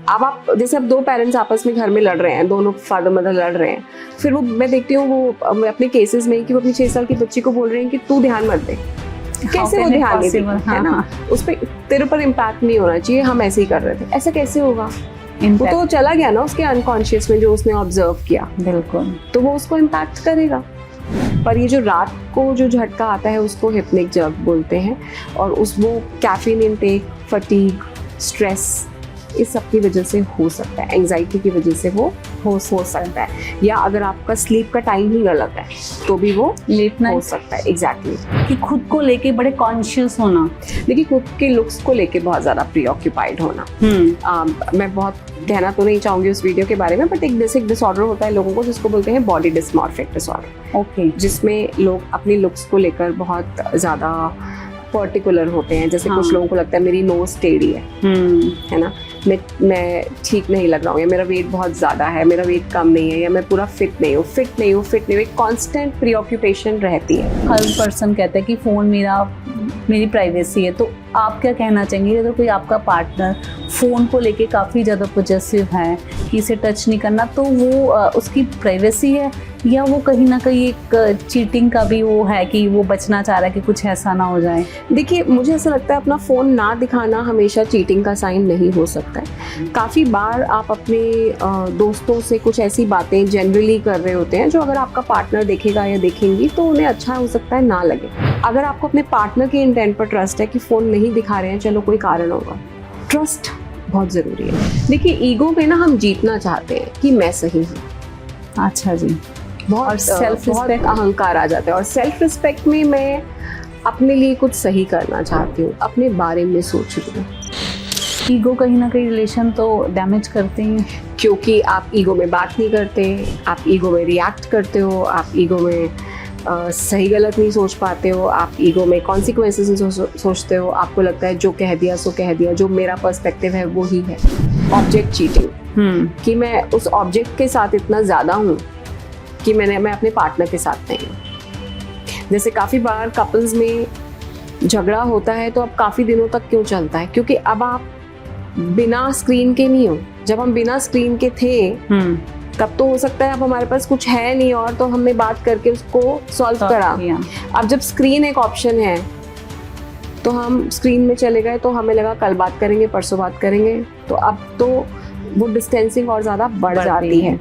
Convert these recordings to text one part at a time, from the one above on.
आप जैसे अब दो पेरेंट्स आपस में घर में लड़ रहे हैं, दोनों फादर मदर लड़ रहे हैं, फिर वो मैं देखती हूँ वो मैं अपने केसेस में कि वो अपनी 6 साल की बच्ची को बोल रहे हैं कि तू ध्यान मत दे। कैसे वो ध्यान नहीं देगी, है ना? उस पर तेरे ऊपर इम्पैक्ट नहीं होना चाहिए, हम ऐसे ही कर रहे थे। ऐसा कैसे होगा? वो तो चला गया ना उसके अनकॉन्शियस में, जो उसने ऑब्जर्व किया, बिल्कुल, तो वो उसको इम्पैक्ट करेगा। पर ये जो रात को जो झटका आता है उसको हिप्निक जर्क बोलते हैं, और वो कैफीन इनटेक, फटीग, स्ट्रेस, इस सब की वजह से हो सकता है, एंजाइटी की वजह से वो हो सकता है, या अगर आपका स्लीप का टाइम ही गलत है तो भी वो लेट नाइट हो सकता है। एग्जैक्टली कि खुद को लेके बड़े कॉन्शियस होना, देखिए खुद के लुक्स को लेके बहुत ज़्यादा प्रीऑक्यूपाइड होना। मैं बहुत कहना तो नहीं चाहूँगी उस वीडियो के बारे में, बट एक बेसिक डिसऑर्डर होता है लोगों को जिसको बोलते हैं बॉडी डिस्मॉर्फिक डिसऑर्डर। ओके, जिसमें लोग अपनी लुक्स को लेकर बहुत ज़्यादा पर्टिकुलर होते हैं। जैसे कुछ लोगों को लगता है मेरी नोज टेढ़ी है ना, मैं ठीक नहीं लग रहा हूँ, या मेरा वेट बहुत ज़्यादा है, मेरा वेट कम नहीं है, या मैं पूरा फिट नहीं हूँ। एक कॉन्स्टेंट प्रीऑक्यूपेशन रहती है। हर पर्सन कहता है कि फ़ोन मेरी प्राइवेसी है, तो आप क्या कहना चाहेंगे अगर कोई आपका पार्टनर फ़ोन को लेके काफ़ी ज़्यादा पॉजेसिव है कि इसे टच नहीं करना, तो वो उसकी प्राइवेसी है, या वो कहीं ना कहीं एक चीटिंग का भी वो है कि वो बचना चाह रहा है कि कुछ ऐसा ना हो जाए? देखिए मुझे ऐसा लगता है अपना फ़ोन ना दिखाना हमेशा चीटिंग का साइन नहीं हो सकता है। काफ़ी बार आप अपने दोस्तों से कुछ ऐसी बातें जनरली कर रहे होते हैं जो अगर आपका पार्टनर देखेगा या देखेंगी तो उन्हें अच्छा हो सकता है ना लगे। अगर आपको अपने पार्टनर के इंटेंट पर ट्रस्ट है कि फ़ोन नहीं दिखा रहे हैं, चलो कोई कारण होगा, ट्रस्ट बहुत ज़रूरी है। देखिए ईगो में ना हम जीतना चाहते हैं कि मैं सही हूँ। अच्छा जी, बहुत सेल्फ रिस्पेक्ट, अहंकार आ जाता है, और सेल्फ रिस्पेक्ट में मैं अपने लिए कुछ सही करना चाहती हूँ, अपने बारे में सोच रही हूँ। ईगो कहीं ना कहीं रिलेशन तो डैमेज करते हैं, क्योंकि आप ईगो में बात नहीं करते, आप ईगो में रिएक्ट करते हो, आप ईगो में सही गलत नहीं सोच पाते हो, आप ईगो में कॉन्सिक्वेंसेस नहीं सोचते हो। आपको लगता है जो कह दिया सो कह दिया, जो मेरा पर्सपेक्टिव है वो ही है। ऑब्जेक्ट चीटिंग, कि मैं उस ऑब्जेक्ट के साथ इतना ज़्यादा हूँ कि मैं अपने पार्टनर के साथ नहीं हूँ। जैसे काफ़ी बार कपल्स में झगड़ा होता है तो अब काफ़ी दिनों तक क्यों चलता है, क्योंकि अब आप बिना स्क्रीन के नहीं हो। जब हम बिना स्क्रीन के थे तब तो हो सकता है अब हमारे पास कुछ है नहीं और तो हमने बात करके उसको सॉल्व करा। अब जब स्क्रीन एक ऑप्शन है तो हम स्क्रीन में चले गए, तो हमें लगा कल बात करेंगे, परसों बात करेंगे, तो अब तो वो डिस्टेंसिंग और ज़्यादा बढ़ जाती है।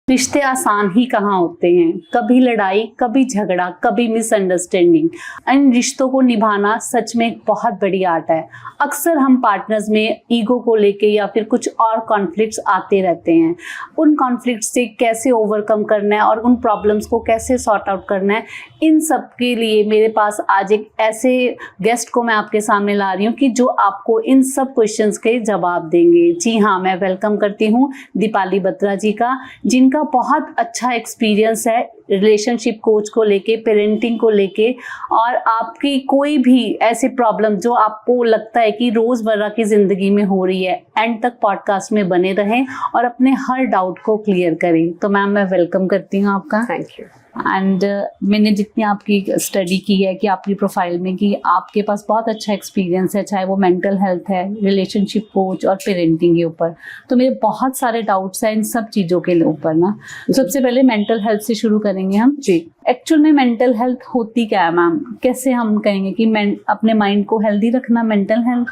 रिश्ते आसान ही कहाँ होते हैं, कभी लड़ाई, कभी झगड़ा, कभी मिसअंडरस्टैंडिंग। इन रिश्तों को निभाना सच में एक बहुत बड़ी आर्ट है। अक्सर हम पार्टनर्स में ईगो को लेके या फिर कुछ और कॉन्फ्लिक्ट्स आते रहते हैं। उन कॉन्फ्लिक्ट्स से कैसे ओवरकम करना है और उन प्रॉब्लम्स को कैसे सॉर्ट आउट करना है, इन सब के लिए मेरे पास आज एक ऐसे गेस्ट को मैं आपके सामने ला रही हूँ कि जो आपको इन सब क्वेश्चंस के जवाब देंगे। जी हाँ, मैं वेलकम करती हूँ दीपाली बत्रा जी का, जिनका बहुत अच्छा एक्सपीरियंस है रिलेशनशिप कोच को लेके, पेरेंटिंग को लेके, और आपकी कोई भी ऐसी प्रॉब्लम जो आपको लगता है कि रोजमर्रा की जिंदगी में हो रही है, एंड तक पॉडकास्ट में बने रहें और अपने हर डाउट को क्लियर करें। तो मैम मैं वेलकम करती हूँ आपका। Thank you. एंड मैंने जितनी आपकी स्टडी की है कि आपकी प्रोफाइल में कि आपके पास बहुत अच्छा एक्सपीरियंस है, चाहे वो मेंटल हेल्थ है, रिलेशनशिप कोच और पेरेंटिंग के ऊपर, तो मेरे बहुत सारे डाउट्स हैं इन सब चीज़ों के ऊपर ना। सबसे पहले मेंटल हेल्थ से शुरू करेंगे हम जी। एक्चुअल में मेंटल हेल्थ होती क्या है मैम? कैसे हम कहेंगे कि अपने माइंड को हेल्दी रखना मेंटल हेल्थ?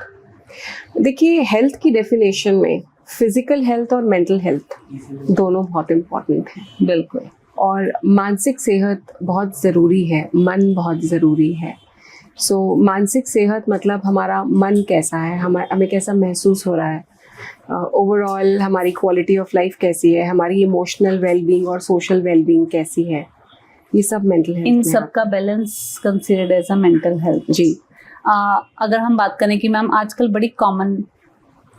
देखिए हेल्थ की डेफिनेशन में फिजिकल हेल्थ और मेंटल हेल्थ दोनों बहुत इम्पोर्टेंट है। बिल्कुल। और मानसिक सेहत बहुत ज़रूरी है, मन बहुत ज़रूरी है। सो मानसिक सेहत मतलब हमारा मन कैसा है, हमें कैसा महसूस हो रहा है, ओवरऑल हमारी क्वालिटी ऑफ लाइफ कैसी है, हमारी इमोशनल वेलबींग और सोशल वेलबींग कैसी है, ये सब मेंटल हेल्थ इन सब का balance considered as a mental health. जी। अगर हम बात करें कि मैम आजकल बड़ी कॉमन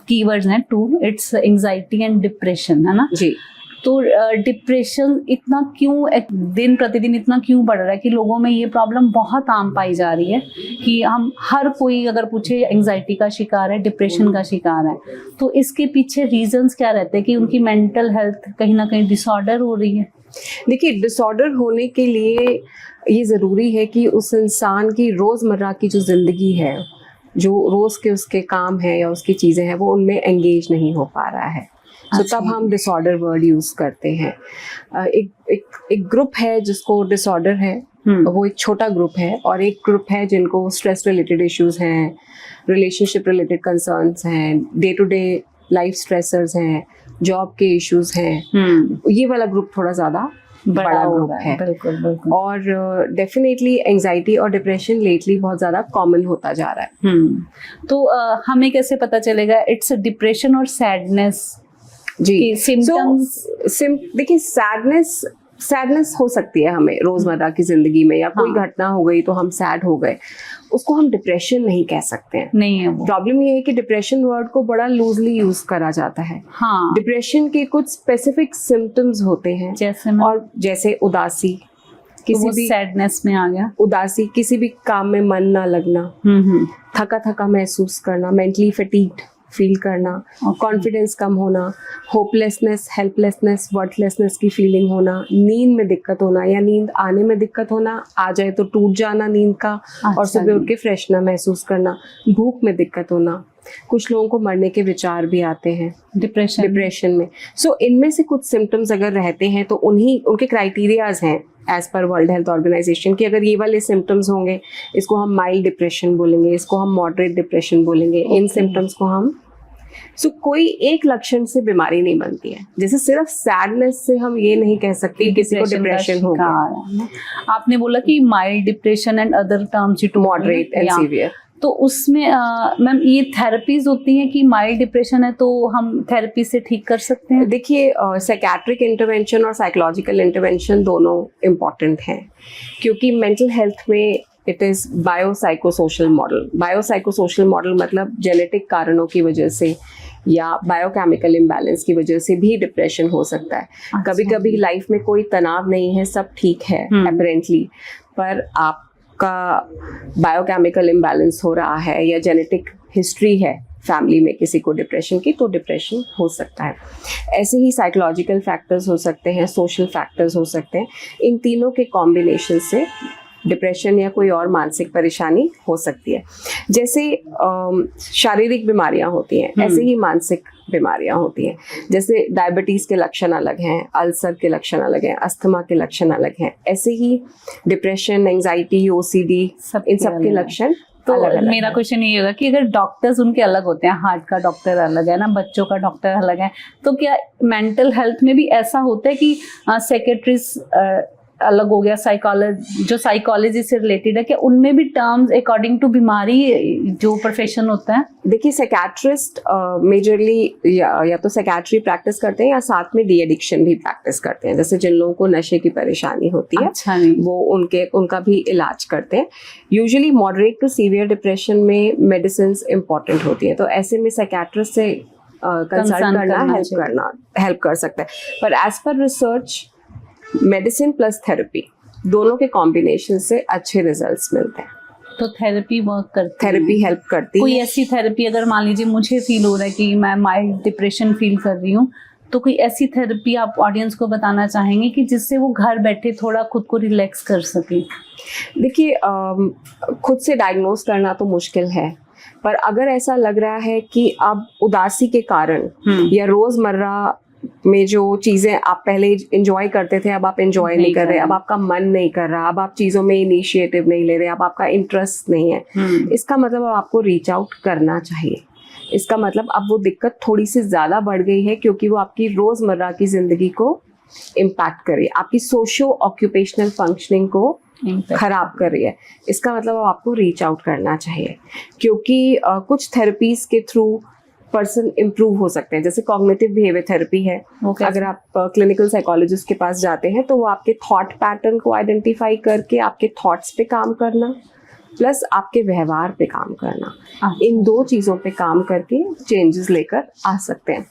कीवर्ड्स हैं two, it's anxiety and depression, है ना जी। तो डिप्रेशन इतना क्यों दिन प्रतिदिन इतना क्यों बढ़ रहा है कि लोगों में ये प्रॉब्लम बहुत आम पाई जा रही है कि हम हर कोई अगर पूछे एंजाइटी का शिकार है, डिप्रेशन का शिकार है, तो इसके पीछे रीजंस क्या रहते हैं कि उनकी मेंटल हेल्थ कहीं ना कहीं डिसऑर्डर हो रही है? देखिए, डिसऑर्डर होने के लिए ये ज़रूरी है कि उस इंसान की रोज़मर्रा की जो ज़िंदगी है, जो रोज़ के उसके काम हैं या उसकी चीज़ें हैं, वो उनमें एंगेज नहीं हो पा रहा है। तो अच्छा। तब हम डिसऑर्डर वर्ड यूज़ करते हैं। एक ग्रुप है जिसको डिसऑर्डर है, वो एक छोटा ग्रुप है, और एक ग्रुप है जिनको स्ट्रेस रिलेटेड इश्यूज़ हैं, रिलेशनशिप रिलेटेड कंसर्न्स हैं, day to day life stressors हैं, जॉब के इश्यूज़ हैं। ये वाला ग्रुप थोड़ा ज़्यादा बड़ा ग्रुप है। बिल्कुल बिल्कुल। और डेफिनेटली एंजाइटी और डिप्रेशन लेटली बहुत ज़्यादा कॉमन होता जा रहा है। तो हमें कैसे पता चलेगा इट्स डिप्रेशन और सैडनेस जी, की सिम्टम्स? देखिए, सैडनेस हो सकती है हमें रोजमर्रा की जिंदगी में, या कोई घटना हो गई तो हम सैड हो गए, उसको हम डिप्रेशन नहीं कह सकते हैं। नहीं है वो। प्रॉब्लम ये है कि डिप्रेशन वर्ड को बड़ा लूजली यूज करा जाता है। हाँ। डिप्रेशन के कुछ स्पेसिफिक सिम्टम्स होते हैं, जैसे उदासी, किसी भी सैडनेस में आ गया, उदासी, किसी भी काम में मन ना लगना, थका थका महसूस करना, मेंटली फटीग्ड फील करना, कॉन्फिडेंस कम होना, होपलेसनेस, हेल्पलेसनेस, वर्थलेसनेस की फीलिंग होना, नींद में दिक्कत होना या नींद आने में दिक्कत होना, आ जाए तो टूट जाना नींद का, और सुबह उठ के फ्रेश ना महसूस करना, भूख में दिक्कत होना, कुछ लोगों को मरने के विचार भी आते हैं डिप्रेशन में। सो इनमें से कुछ सिम्टम्स अगर रहते हैं तो उनके क्राइटेरियाज हैं as per world health organisation कि अगर ये वाले सिम्टम्स होंगे, इसको हम माइल्ड डिप्रेशन बोलेंगे, इसको हम मॉडरेट डिप्रेशन बोलेंगे। इन सिम्टम्स को हम कोई एक लक्षण से बीमारी नहीं बनती है। जैसे सिर्फ सैडनेस से हम ये नहीं कह सकते किसी को डिप्रेशन हो गया। आपने बोला कि mild depression and other terms to moderate and severe, तो उसमें मैम ये थेरेपीज होती हैं कि माइल्ड डिप्रेशन है तो हम थेरेपी से ठीक कर सकते हैं? देखिए, साइकेट्रिक इंटरवेंशन और साइकोलॉजिकल इंटरवेंशन दोनों इम्पॉर्टेंट हैं, क्योंकि मेंटल हेल्थ में it is biopsychosocial model. Biopsychosocial model मतलब जेनेटिक कारणों की वजह से या बायोकेमिकल इम्बैलेंस की वजह से भी डिप्रेशन हो सकता है। अच्छा। कभी कभी लाइफ में कोई तनाव नहीं है, सब ठीक है अपेरेंटली, पर आपका बायोकेमिकल इम्बैलेंस हो रहा है या जेनेटिक हिस्ट्री है फैमिली में किसी को डिप्रेशन की, तो डिप्रेशन हो सकता है। ऐसे ही साइकोलॉजिकल फैक्टर्स हो सकते हैं, सोशल फैक्टर्स हो सकते हैं। इन तीनों के कॉम्बिनेशन से डिप्रेशन या कोई और मानसिक परेशानी हो सकती है। जैसे शारीरिक बीमारियां होती हैं, ऐसे ही मानसिक बीमारियां होती हैं। जैसे डायबिटीज़ के लक्षण अलग हैं, अल्सर के लक्षण अलग हैं, अस्थमा के लक्षण अलग हैं। ऐसे ही डिप्रेशन, एंजाइटी, ओसीडी, इन सब के लक्षण तो अलग-अलग मेरा क्वेश्चन ये होगा कि अगर डॉक्टर्स उनके अलग होते हैं, हार्ट का डॉक्टर अलग है ना, बच्चों का डॉक्टर अलग है, तो क्या मेंटल हेल्थ में भी ऐसा होता है कि साइकेट्रिस्ट अलग हो गया, साइकोलॉजी से रिलेटेड है, क्या उनमें भी टर्म्स अकॉर्डिंग टू बीमारी जो प्रोफेशन होता है? देखिए, साइकेट्रिस्ट मेजरली या तो साइकेट्री प्रैक्टिस करते हैं या साथ में डी एडिक्शन भी प्रैक्टिस करते हैं। जैसे जिन लोगों को नशे की परेशानी होती है, अच्छा, नहीं। वो उनका भी इलाज करते हैं। Usually moderate to severe depression में मेडिसिन इंपॉर्टेंट होती है, तो ऐसे में साइकेट्रिस्ट से कंसल्ट करना हेल्प कर सकता है। पर as per research, medicine plus therapy दोनों के कॉम्बिनेशन से अच्छे रिजल्ट्स मिलते हैं। तो थेरेपी वर्क करती है? थेरेपी हेल्प करती है। कोई ऐसी थेरेपी, अगर मान लीजिए मुझे फील हो रहा है कि मैं माइल्ड डिप्रेशन फील कर रही हूँ, तो कोई ऐसी थेरेपी आप ऑडियंस को बताना चाहेंगे कि जिससे वो घर बैठे थोड़ा खुद को रिलैक्स कर सके? देखिए, खुद से डायग्नोज करना तो मुश्किल है, पर अगर ऐसा लग रहा है कि अब उदासी के कारण या रोजमर्रा में जो चीज़ें आप पहले एंजॉय करते थे, अब आप एंजॉय नहीं कर रहे, अब आपका मन नहीं कर रहा, अब आप चीज़ों में इनिशिएटिव नहीं ले रहे, अब आपका इंटरेस्ट नहीं है, इसका मतलब अब आपको रीच आउट करना चाहिए। इसका मतलब अब वो दिक्कत थोड़ी सी ज़्यादा बढ़ गई है, क्योंकि वो आपकी रोज़मर्रा की ज़िंदगी को इम्पैक्ट कर रही है, आपकी सोशो ऑक्यूपेशनल फंक्शनिंग को खराब कर रही है। इसका मतलब अब आपको रीच आउट करना चाहिए, क्योंकि कुछ थेरेपीज़ के थ्रू पर्सन इम्प्रूव हो सकते हैं। जैसे कॉग्निटिव बिहेवियर थेरेपी है, अगर आप क्लिनिकल साइकोलॉजिस्ट के पास जाते हैं तो वो आपके थॉट पैटर्न को आइडेंटिफाई करके आपके थॉट्स पे काम करना, प्लस आपके व्यवहार पे काम करना, अच्छा। इन 2 चीज़ों पे काम करके चेंजेस लेकर आ सकते हैं।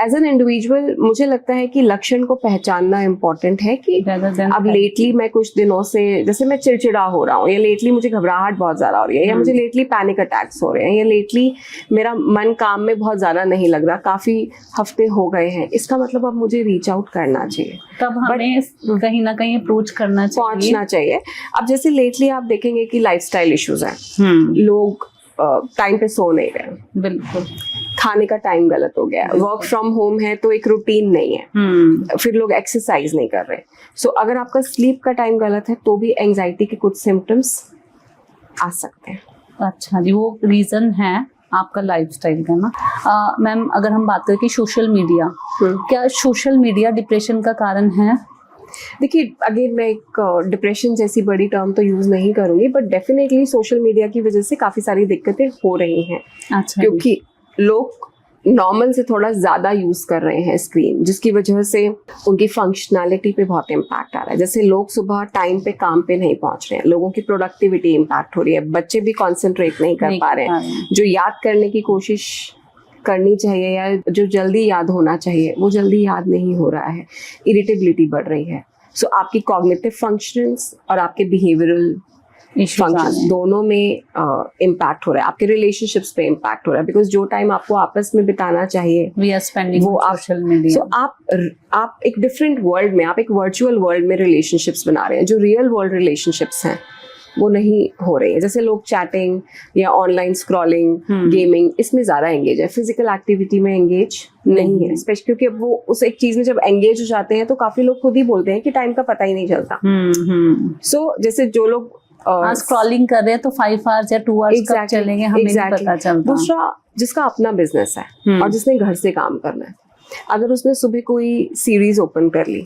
एज एन इंडिविजुअल मुझे लगता है कि लक्षण को पहचानना इम्पोर्टेंट है कि Rather than अब लेटली मैं कुछ दिनों से जैसे मैं चिड़चिड़ा हो रहा हूँ, या लेटली मुझे घबराहट बहुत ज़्यादा हो रही है, या मुझे लेटली पैनिक अटैक्स हो रहे हैं, या लेटली मेरा मन काम में बहुत ज़्यादा नहीं लग रहा, काफ़ी हफ्ते हो गए हैं, इसका मतलब अब मुझे रीच आउट करना चाहिए, तब हमें कहीं ना कहीं अप्रोच करना चाहिए, पहुंचना चाहिए। अब जैसे लेटली आप देखेंगे कि लाइफस्टाइल इश्यूज हैं, लोग टाइम पे सो नहीं रहे, बिल्कुल, खाने का टाइम गलत हो गया, वर्क फ्रॉम होम है तो एक रूटीन नहीं है, फिर लोग एक्सरसाइज नहीं कर रहे। सो अगर आपका स्लीप का टाइम गलत है तो भी एंजाइटी के कुछ सिम्टम्स आ सकते हैं। अच्छा जी, वो रीजन है आपका लाइफस्टाइल का ना। मैम अगर हम बात करें कि सोशल मीडिया, क्या सोशल मीडिया डिप्रेशन का कारण है? देखिए अगेन मैं एक डिप्रेशन जैसी बड़ी टर्म तो यूज़ नहीं करूँगी, बट डेफिनेटली सोशल मीडिया की वजह से काफ़ी सारी दिक्कतें हो रही हैं। अच्छा, क्योंकि लोग नॉर्मल से थोड़ा ज़्यादा यूज़ कर रहे हैं स्क्रीन, जिसकी वजह से उनकी फंक्शनैलिटी पे बहुत इम्पैक्ट आ रहा है। जैसे लोग सुबह टाइम पे काम पे नहीं पहुंच रहे हैं, लोगों की प्रोडक्टिविटी इम्पैक्ट हो रही है, बच्चे भी कॉन्सेंट्रेट नहीं कर पा रहे हैं, जो याद करने की कोशिश करनी चाहिए या जो जल्दी याद होना चाहिए वो जल्दी याद नहीं हो रहा है, इरिटेबिलिटी बढ़ रही है। सो आपकी कॉग्निटिव फंक्शंस और आपके बिहेवियरल फंक्शंस दोनों में इम्पैक्ट हो रहा है, आपके रिलेशनशिप्स पे इम्पैक्ट हो रहा है, बिकॉज जो टाइम आपको आपस में बिताना चाहिए वी आर स्पेंडिंग वो आप सोशल मीडिया। सो आप एक डिफरेंट वर्ल्ड में, आप एक वर्चुअल वर्ल्ड में रिलेशनशिप्स बना रहे हैं, जो रियल वर्ल्ड रिलेशनशिप्स हैं वो नहीं हो रही है। जैसे लोग चैटिंग या ऑनलाइन स्क्रॉलिंग, गेमिंग, इसमें ज़्यादा एंगेज है, फिजिकल एक्टिविटी में एंगेज नहीं है, स्पेशली क्योंकि वो उस एक चीज़ में जब एंगेज हो जाते हैं तो काफ़ी लोग खुद ही बोलते हैं कि टाइम का पता ही नहीं चलता। सो जैसे जो लोग स्क्रॉलिंग कर रहे हैं तो 5 आवर्स या 2 आवर्स कब चलेंगे हमें नहीं पता चलता। दूसरा, जिसका अपना बिजनेस है और जिसने घर से काम करना है, अगर उसने सुबह कोई सीरीज ओपन कर ली,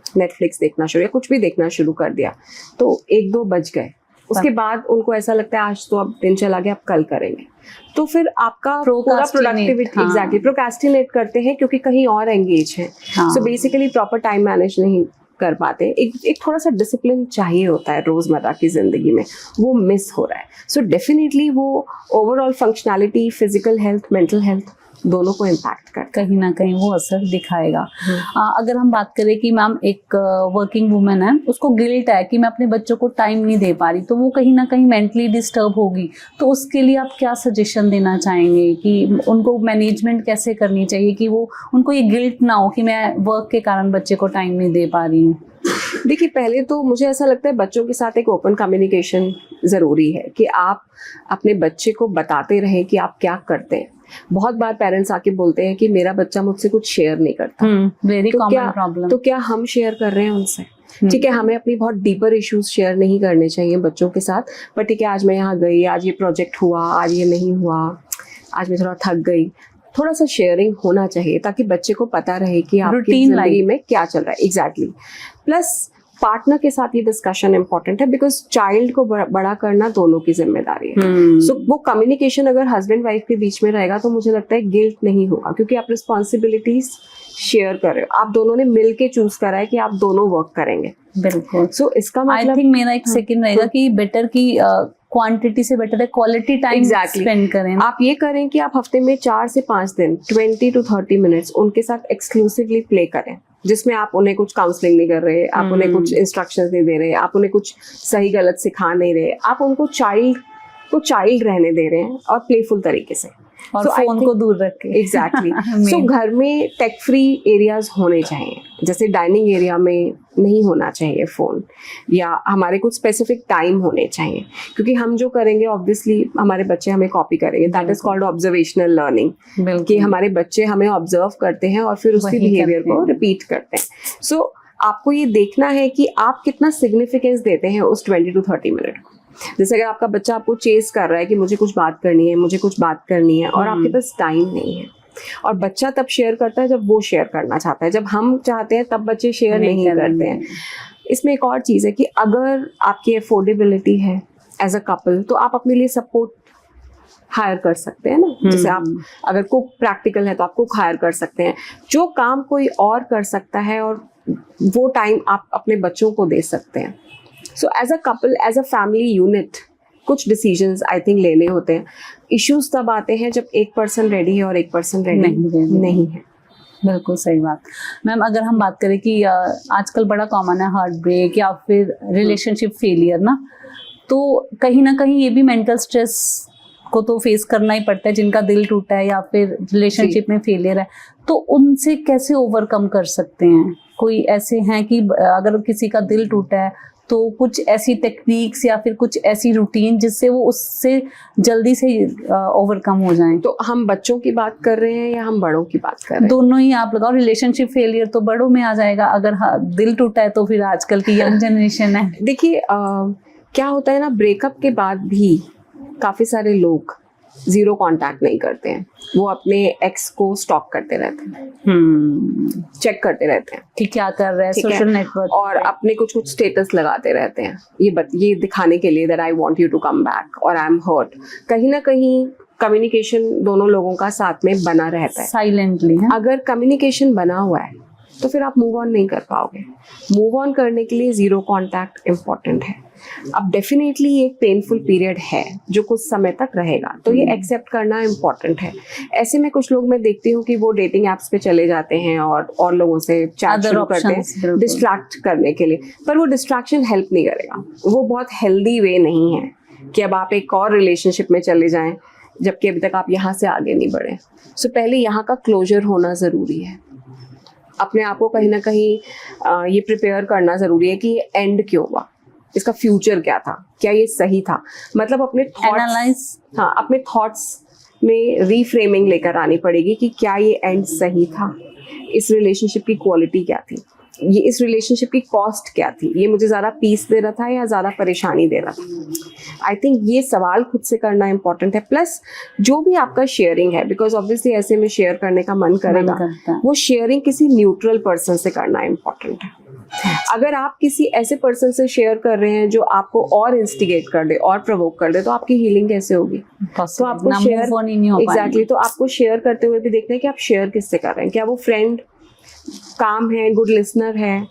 नेटफ्लिक्स देखना शुरू या कुछ भी देखना शुरू कर दिया, तो 1-2 बज गए, उसके बाद उनको ऐसा लगता है आज तो अब दिन चला गया, अब कल करेंगे, तो फिर आपका पूरा प्रोडक्टिविटी एग्जैक्टली प्रोक्रेस्टिनेट करते हैं क्योंकि कहीं और एंगेज है। So basically proper time manage नहीं कर पाते। एक थोड़ा सा डिसिप्लिन चाहिए होता है रोजमर्रा की जिंदगी में, वो मिस हो रहा है। सो डेफिनेटली वो overall functionality, physical health, mental health दोनों को इम्पैक्ट कर कहीं ना कहीं वो असर दिखाएगा। अगर हम बात करें कि मैम एक वर्किंग वुमेन है, उसको गिल्ट है कि मैं अपने बच्चों को टाइम नहीं दे पा रही, तो वो कहीं ना कहीं मेंटली डिस्टर्ब होगी, तो उसके लिए आप क्या सजेशन देना चाहेंगे कि उनको मैनेजमेंट कैसे करनी चाहिए कि वो उनको ये गिल्ट ना हो कि मैं वर्क के कारण बच्चे को टाइम नहीं दे पा रही हूँ? देखिए पहले तो मुझे ऐसा लगता है बच्चों के साथ एक ओपन कम्युनिकेशन ज़रूरी है कि आप अपने बच्चे को बताते रहें कि आप क्या करते हैं। बहुत बार पेरेंट्स आके बोलते हैं कि मेरा बच्चा मुझसे कुछ शेयर नहीं करता, वेरी कॉमन प्रॉब्लम। तो क्या हम शेयर कर रहे हैं उनसे? ठीक है, हमें अपनी बहुत डीपर इश्यूज शेयर नहीं करने चाहिए बच्चों के साथ, पर ठीक है आज मैं यहाँ गई, आज ये प्रोजेक्ट हुआ, आज ये नहीं हुआ, आज मैं थोड़ा थक गई, थोड़ा सा शेयरिंग होना चाहिए ताकि बच्चे को पता रहे कि आपकी जिंदगी में क्या चल रहा है। एग्जैक्टली। प्लस पार्टनर के साथ ये डिस्कशन इंपॉर्टेंट है, बिकॉज चाइल्ड को बड़ा करना दोनों की जिम्मेदारी है। सो वो कम्युनिकेशन अगर हस्बैंड वाइफ के बीच में रहेगा तो मुझे लगता है गिल्ट नहीं होगा, क्योंकि आप रिस्पॉन्सिबिलिटीज शेयर कर रहे हो, आप दोनों ने मिल के चूज करा है कि आप दोनों वर्क करेंगे। बिल्कुल। सो इसका मतलब आई थिंक मेरा एक सेकंड रहेगा कि बेटर की क्वांटिटी से बेटर है क्वालिटी टाइम स्पेंड करें। आप ये करें कि आप हफ्ते में 4 से 5 दिन 20 to 30 मिनट्स उनके साथ एक्सक्लूसिवली प्ले करें, जिसमें आप उन्हें कुछ काउंसलिंग नहीं कर रहे, आप उन्हें कुछ इंस्ट्रक्शंस नहीं दे रहे, आप उन्हें कुछ सही गलत सिखा नहीं रहे, आप उनको चाइल्ड रहने दे रहे हैं और प्लेफुल तरीके से, और फोन को दूर रख के। एग्जैक्टली। सो घर में टेक फ्री एरियाज होने चाहिए, जैसे डाइनिंग एरिया में नहीं होना चाहिए फोन, या हमारे कुछ स्पेसिफिक टाइम होने चाहिए, क्योंकि हम जो करेंगे ऑब्वियसली हमारे बच्चे हमें कॉपी करेंगे। That is called observational learning, कि हमारे बच्चे हमें ऑब्जर्व करते हैं और फिर उसकी बिहेवियर को रिपीट करते हैं। सो आपको ये देखना है कि आप कितना सिग्निफिकेंस देते हैं उस 20 to 30 मिनट को। जैसे अगर आपका बच्चा आपको चेस कर रहा है कि मुझे कुछ बात करनी है, मुझे कुछ बात करनी है, और आपके पास टाइम नहीं है, और बच्चा तब शेयर करता है जब वो शेयर करना चाहता है, जब हम चाहते हैं तब बच्चे शेयर नहीं करते हैं। इसमें एक और चीज़ है कि अगर आपकी अफोर्डेबिलिटी है एज अ कपल, तो आप अपने लिए सपोर्ट हायर कर सकते हैं ना। जैसे आप अगर कुक प्रैक्टिकल है तो आप कुक हायर कर सकते हैं, जो काम कोई और कर सकता है, और वो टाइम आप अपने बच्चों को दे सकते हैं। So as a couple, as a family unit, कुछ डिसीजंस आई थिंक लेने होते हैं। इश्यूज तब आते हैं जब एक पर्सन रेडी है और एक पर्सन रेडी नहीं है। बिल्कुल सही बात। मैम अगर हम बात करें कि आजकल बड़ा कॉमन है हार्ट ब्रेक या फिर रिलेशनशिप फेलियर ना, तो कहीं ना कहीं ये भी मेंटल स्ट्रेस को तो फेस करना ही पड़ता है, जिनका दिल टूटा है या फिर रिलेशनशिप में फेलियर है, तो उनसे कैसे ओवरकम कर सकते हैं? कोई ऐसे हैं कि अगर किसी का दिल टूटा है तो कुछ ऐसी टेक्निक्स या फिर कुछ ऐसी रूटीन जिससे वो उससे जल्दी से ओवरकम हो जाएं? तो हम बच्चों की बात कर रहे हैं या हम बड़ों की बात कर रहे हैं? दोनों ही आप लगाओ। रिलेशनशिप फेलियर तो बड़ों में आ जाएगा, अगर दिल टूटा है तो फिर आजकल की यंग जनरेशन है। देखिए क्या होता है ना, ब्रेकअप के बाद भी काफ़ी सारे लोग जीरो कांटेक्ट नहीं करते हैं, वो अपने एक्स को स्टॉक करते रहते हैं, चेक करते रहते हैं कि क्या कर रहा है सोशल नेटवर्क, और अपने कुछ स्टेटस लगाते रहते हैं ये दिखाने के लिए that I want you to come back और आई एम हर्ट। कहीं ना कहीं कम्युनिकेशन दोनों लोगों का साथ में बना रहता है साइलेंटली। अगर कम्युनिकेशन बना हुआ है तो फिर आप मूव ऑन नहीं कर पाओगे। मूव ऑन करने के लिए जीरो कांटेक्ट इम्पॉर्टेंट है। अब डेफिनेटली ये एक पेनफुल पीरियड है जो कुछ समय तक रहेगा, तो ये एक्सेप्ट करना इम्पॉर्टेंट है। ऐसे में कुछ लोग मैं देखती हूँ कि वो डेटिंग एप्स पे चले जाते हैं और लोगों से चैट शुरू करते हैं डिस्ट्रैक्ट करने के लिए, पर वो डिस्ट्रैक्शन हेल्प नहीं करेगा। वो बहुत हेल्दी वे नहीं है कि अब आप एक और रिलेशनशिप में चले जाएं जबकि अभी तक आप यहाँ से आगे नहीं बढ़े। सो पहले यहाँ का क्लोजर होना ज़रूरी है। अपने आप को कहीं ना कहीं ये प्रिपेयर करना ज़रूरी है कि ये एंड क्यों हुआ, इसका फ्यूचर क्या था, क्या ये सही था। मतलब अपने अपने थॉट्स में रीफ्रेमिंग लेकर आनी पड़ेगी कि क्या ये एंड सही था, इस रिलेशनशिप की क्वालिटी क्या थी, ये इस रिलेशनशिप की कॉस्ट क्या थी, ये मुझे ज़्यादा पीस दे रहा था या ज़्यादा परेशानी दे रहा था। आई थिंक ये सवाल खुद से करना इम्पोर्टेंट है। प्लस जो भी आपका शेयरिंग है, बिकॉज ऑब्वियसली ऐसे में शेयर करने का मन करेगा, वो शेयरिंग किसी न्यूट्रल पर्सन से करना इम्पोर्टेंट है। अगर आप किसी ऐसे पर्सन से शेयर कर रहे हैं जो आपको और इंस्टिगेट कर दे और प्रोवोक कर दे, तो आपकी हीलिंग कैसे होगी? तो आपको शेयर तो आपको शेयर करते हुए भी देखना है कि आप शेयर किससे कर रहे हैं। क्या वो फ्रेंड काम है, गुड लिसनर है,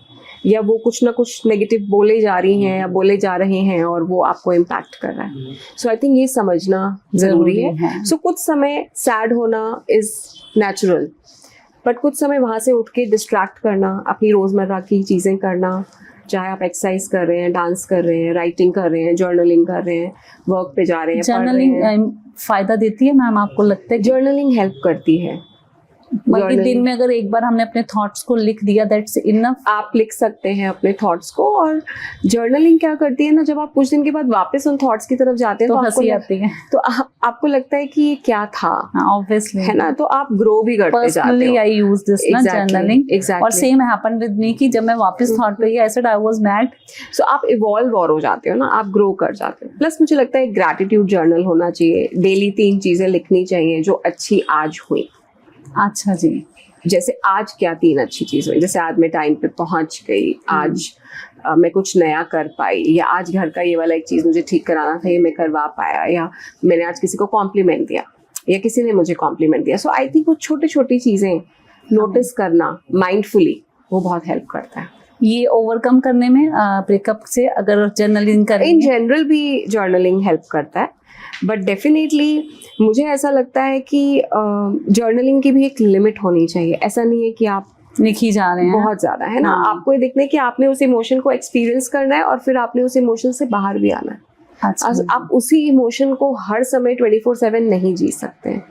या वो कुछ ना कुछ नेगेटिव बोले जा रही हैं या बोले जा रहे हैं और वो आपको इम्पैक्ट कर रहा है। सो आई थिंक ये समझना ज़रूरी है। सो कुछ समय सैड होना इज़ नेचुरल, बट कुछ समय वहाँ से उठ के डिस्ट्रैक्ट करना, अपनी रोज़मर्रा की चीज़ें करना, चाहे आप एक्सरसाइज कर रहे हैं, डांस कर रहे हैं, राइटिंग कर रहे हैं, जर्नलिंग कर रहे हैं, वर्क पे जा रहे हैं, जर्नलिंग फ़ायदा देती है मैम? आपको लगता है जर्नलिंग हेल्प करती है? मतलब दिन में अगर एक बार हमने अपने थॉट्स को लिख दिया, दैट्स इनफ। आप लिख सकते हैं अपने थॉट्स को। और जर्नलिंग क्या करती है ना, जब आप कुछ दिन के बाद वापस उन थॉट्स की तरफ जाते हैं तो हंसी आती है, तो आपको लगता है कि ये क्या था, ऑब्वियसली है ना, तो आप ग्रो भी करते जाते हो। पर्सनली आई यूज दिस ना जर्नलिंग, और सेम हैपन विद मी कि जब मैं वापस थॉट पे I said I was mad. So आप इवॉल्व और हो जाते हो ना, आप ग्रो कर जाते हो। प्लस मुझे लगता है ग्रैटिट्यूड जर्नल होना चाहिए। डेली 3 चीजें लिखनी चाहिए जो अच्छी आज हुई। अच्छा जी, जैसे आज क्या 3 अच्छी चीज़ हुई, जैसे आज मैं टाइम पे पहुंच गई, आज मैं कुछ नया कर पाई, या आज घर का ये वाला एक चीज़ मुझे ठीक कराना था, ये मैं करवा पाया, या मैंने आज किसी को कॉम्प्लीमेंट दिया या किसी ने मुझे कॉम्प्लीमेंट दिया। सो आई थिंक वो छोटी छोटी चीज़ें नोटिस करना माइंडफुली वो बहुत हेल्प करता है ये ओवरकम करने में। ब्रेकअप से अगर जर्नलिंग करें, इन जनरल भी जर्नलिंग हेल्प करता है, बट डेफिनेटली मुझे ऐसा लगता है कि जर्नलिंग की भी एक लिमिट होनी चाहिए। ऐसा नहीं है कि आप लिखी जा रहे हैं बहुत ज़्यादा, है ना। आपको ये देखना है कि आपने उस इमोशन को एक्सपीरियंस करना है और फिर आपने उस इमोशन से बाहर भी आना है। आप उसी इमोशन को हर समय 24/7 नहीं जी सकते हैं।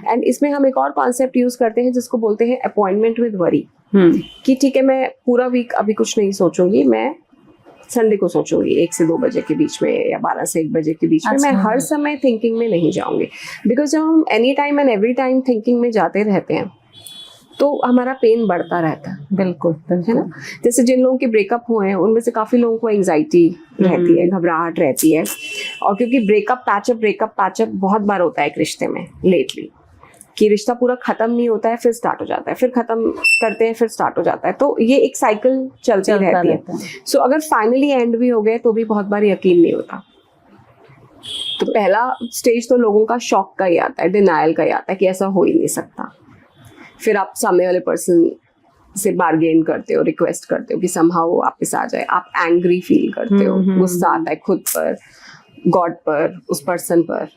एंड इसमें हम एक और कॉन्सेप्ट यूज़ करते हैं जिसको बोलते हैं अपॉइंटमेंट विद वरी, कि ठीक है मैं पूरा वीक अभी कुछ नहीं सोचूंगी, मैं संडे को सोचूंगी 1 से 2 बजे के बीच में या 12 से 1 बजे के बीच में। मैं हर समय थिंकिंग में नहीं जाऊंगी, बिकॉज जब हम any time and every time thinking में जाते रहते हैं तो हमारा पेन बढ़ता रहता है। बिल्कुल, है ना। जैसे जिन लोगों के ब्रेकअप हुए हैं उनमें से काफ़ी लोगों को एंग्जाइटी रहती है, घबराहट रहती है, और क्योंकि ब्रेकअप पैचअप बहुत बार होता है एक रिश्ते में लेटली, कि रिश्ता पूरा ख़त्म नहीं होता है, फिर स्टार्ट हो जाता है, फिर ख़त्म करते हैं, फिर स्टार्ट हो जाता है, तो ये एक साइकिल चलती रहती है। सो अगर फाइनली एंड भी हो गए तो भी बहुत बार यकीन नहीं होता। तो पहला स्टेज तो लोगों का शॉक का ही आता है, डिनायल का ही आता है कि ऐसा हो ही नहीं सकता। फिर आप सामने वाले पर्सन से बार्गेन करते हो, रिक्वेस्ट करते हो कि समहाउ वापस आ जाए, आप एंग्री फील करते हो, गुस्सा आता है खुद पर, गॉड पर, उस पर्सन पर,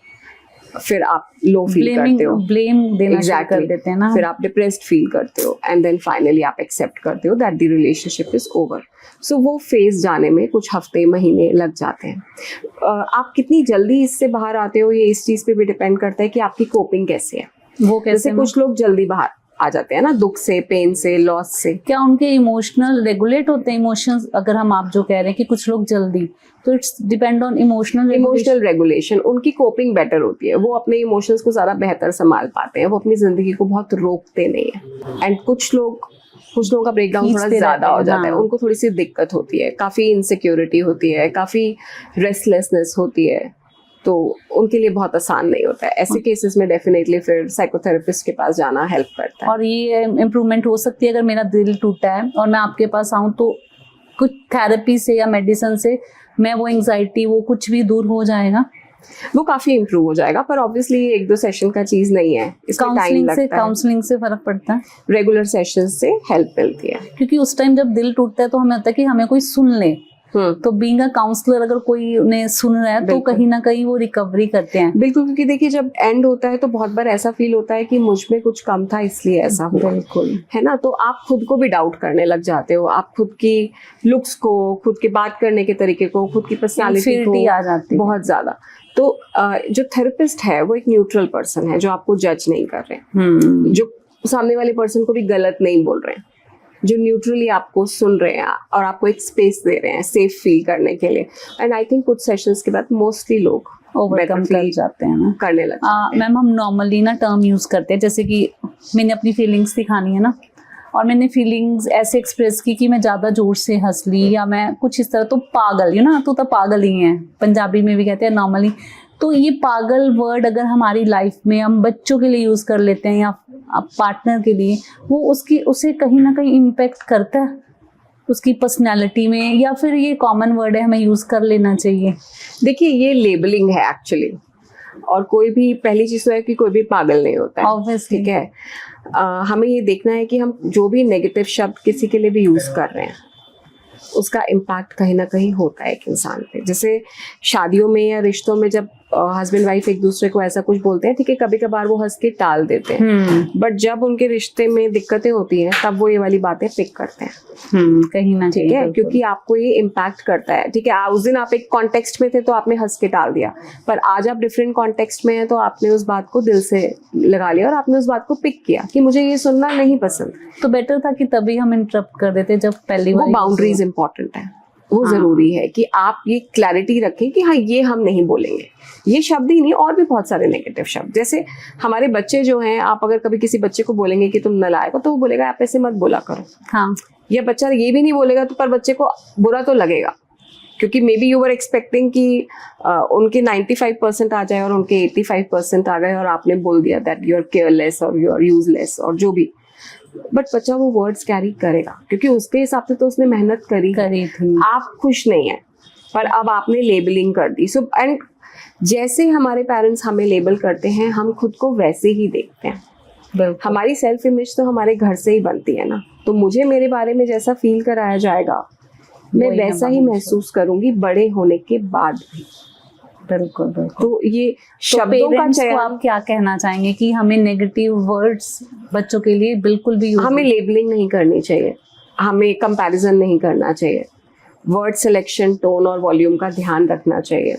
फिर आप लो फील करते हो, ब्लेम देना शुरू Exactly. कर देते हैं ना। फिर आप डिप्रेस्ड फील करते हो एंड देन फाइनली आप एक्सेप्ट करते हो that the relationship is over. So वो फेज जाने में कुछ हफ्ते महीने लग जाते हैं। आप कितनी जल्दी इससे बाहर आते हो ये इस चीज़ पे भी डिपेंड करता है कि आपकी कोपिंग कैसे है। वो कैसे जैसे कुछ लोग जल्दी बाहर आ जाते हैं ना, दुख से, पेन से, लॉस से। क्या उनके इमोशनल रेगुलेट होते हैं इमोशंस? अगर हम आप जो कह रहे हैं कि कुछ लोग जल्दी, तो it's depend on emotional regulation, उनकी कोपिंग बेटर होती है, वो अपने इमोशंस को ज़्यादा बेहतर संभाल पाते हैं, वो अपनी ज़िंदगी को बहुत रोकते नहीं है। एंड कुछ लोगों का ब्रेकडाउन थोड़ा खींचते ज़्यादा रहते हो हैं, जाता है, हाँ। उनको थोड़ी सी दिक्कत होती है, काफ़ी इनसिक्योरिटी होती है, काफ़ी रेस्टलेसनेस होती है, तो उनके लिए बहुत आसान नहीं होता है। ऐसे केसेस में डेफिनेटली फिर साइकोथेरेपिस्ट के पास जाना हेल्प करता है। और ये इम्प्रूवमेंट हो सकती है अगर मेरा दिल टूटा है और मैं आपके पास आऊँ, तो कुछ थेरेपी से या मेडिसिन से मैं वो एंजाइटी, वो कुछ भी दूर हो जाएगा? वो काफ़ी इम्प्रूव हो जाएगा, पर ऑब्वियसली ये 1-2 सेशन का चीज़ नहीं है, इसमें टाइम लगता है। काउंसलिंग से फर्क पड़ता है? रेगुलर सेशन से हेल्प मिलती है। क्योंकि उस टाइम जब दिल टूटता है तो हमें होता है कि हमें कोई सुन ले, तो बीइंग अ काउंसलर अगर कोई उन्हें सुन रहा है तो बिल्कुल। कहीं ना कहीं वो रिकवरी करते हैं। बिल्कुल, क्योंकि देखिए जब एंड होता है तो बहुत बार ऐसा फील होता है कि मुझ में कुछ कम था इसलिए ऐसा हुआ, बिल्कुल, है ना। तो आप खुद को भी डाउट करने लग जाते हो, आप खुद की लुक्स को, खुद के बात करने के तरीके को, खुद की पर्सनालिटी Insecurity आ जाती को है। बहुत ज्यादा। तो जो थेरेपिस्ट है वो एक न्यूट्रल पर्सन है, जो आपको जज नहीं कर रहे, जो सामने वाले पर्सन को भी गलत नहीं बोल रहे हैं, जो न्यूट्रली आपको सुन रहे हैं और आपको एक स्पेस दे रहे हैं सेफ फील करने के लिए। एंड आई थिंक कुछ सेशंस के बाद मोस्टली लोग ओवरकम कर जाते हैं ना, करने लगते हैं। मैम हम नॉर्मली ना टर्म यूज करते हैं, जैसे कि मैंने अपनी फीलिंग्स दिखानी है ना, और मैंने फीलिंग्स ऐसे एक्सप्रेस की कि मैं ज़्यादा जोर से हंस ली या मैं कुछ इस तरह, तो पागल, ना तो पागल ही है, पंजाबी में भी कहते हैं नॉर्मली। तो ये पागल वर्ड अगर हमारी लाइफ में हम बच्चों के लिए यूज़ कर लेते हैं या पार्टनर के लिए, वो उसे कहीं ना कहीं इम्पेक्ट करता है उसकी पर्सनैलिटी में, या फिर ये कॉमन वर्ड है हमें यूज़ कर लेना चाहिए? देखिए ये लेबलिंग है एक्चुअली, और कोई भी, पहली चीज़ तो है कि कोई भी पागल नहीं होता है, Obviously. ठीक है। हमें ये देखना है कि हम जो भी नेगेटिव शब्द किसी के लिए भी यूज़ कर रहे हैं उसका इम्पैक्ट कहीं ना कहीं होता है एक इंसान पे। जैसे शादियों में या रिश्तों में जब हस्बैंड वाइफ एक दूसरे को ऐसा कुछ बोलते हैं, ठीक है, कभी कभार वो हंस के टाल देते हैं, बट जब उनके रिश्ते में दिक्कतें होती हैं तब वो ये वाली बातें पिक करते हैं, कहीं ना ठीक है, क्योंकि आपको ये इम्पैक्ट करता है। ठीक है, उस दिन आप एक कॉन्टेक्स्ट में थे तो आपने हंस के टाल दिया, पर आज आप डिफरेंट कॉन्टेक्स्ट में हैं तो आपने उस बात को दिल से लगा लिया और आपने उस बात को पिक किया कि मुझे ये सुनना नहीं पसंद। तो बेटर था कि तभी हम इंटरप्ट कर देते जब पहली वो बार। बाउंड्रीज इंपॉर्टेंट है, वो जरूरी है कि आप ये क्लैरिटी रखें कि हाँ ये हम नहीं बोलेंगे, ये शब्द ही नहीं, और भी बहुत सारे नेगेटिव शब्द। जैसे हमारे बच्चे जो हैं, आप अगर कभी किसी बच्चे को बोलेंगे कि तुम नालायक हो तो वो बोलेगा आप ऐसे मत बोला करो। हाँ, या बच्चा ये भी नहीं बोलेगा तो पर बच्चे को बुरा तो लगेगा, क्योंकि may be you were expecting कि उनके 95% आ जाए और उनके 85% आ गए और आपने बोल दिया दैट यू आर केयरलेस और यू आर यूजलेस और जो भी, बट बच्चा वो वर्ड्स कैरी करेगा क्योंकि उसके हिसाब से तो उसने मेहनत करी थी। आप खुश नहीं है पर अब आपने लेबलिंग कर दी। सो एंड जैसे हमारे पेरेंट्स हमें लेबल करते हैं हम खुद को वैसे ही देखते हैं। हमारी सेल्फ इमेज तो हमारे घर से ही बनती है ना, तो मुझे मेरे बारे में जैसा फील कराया जाएगा मैं वैसा ही महसूस करूंगी बड़े होने के बाद भी। बिल्कुल बिल्कुल। तो ये शब्दों का चयन, आप क्या कहना चाहेंगे कि हमें नेगेटिव वर्ड्स बच्चों के लिए बिल्कुल भी हमें लेबलिंग नहीं करनी चाहिए, हमें कंपैरिजन नहीं करना चाहिए, वर्ड सिलेक्शन, टोन और वॉल्यूम का ध्यान रखना चाहिए,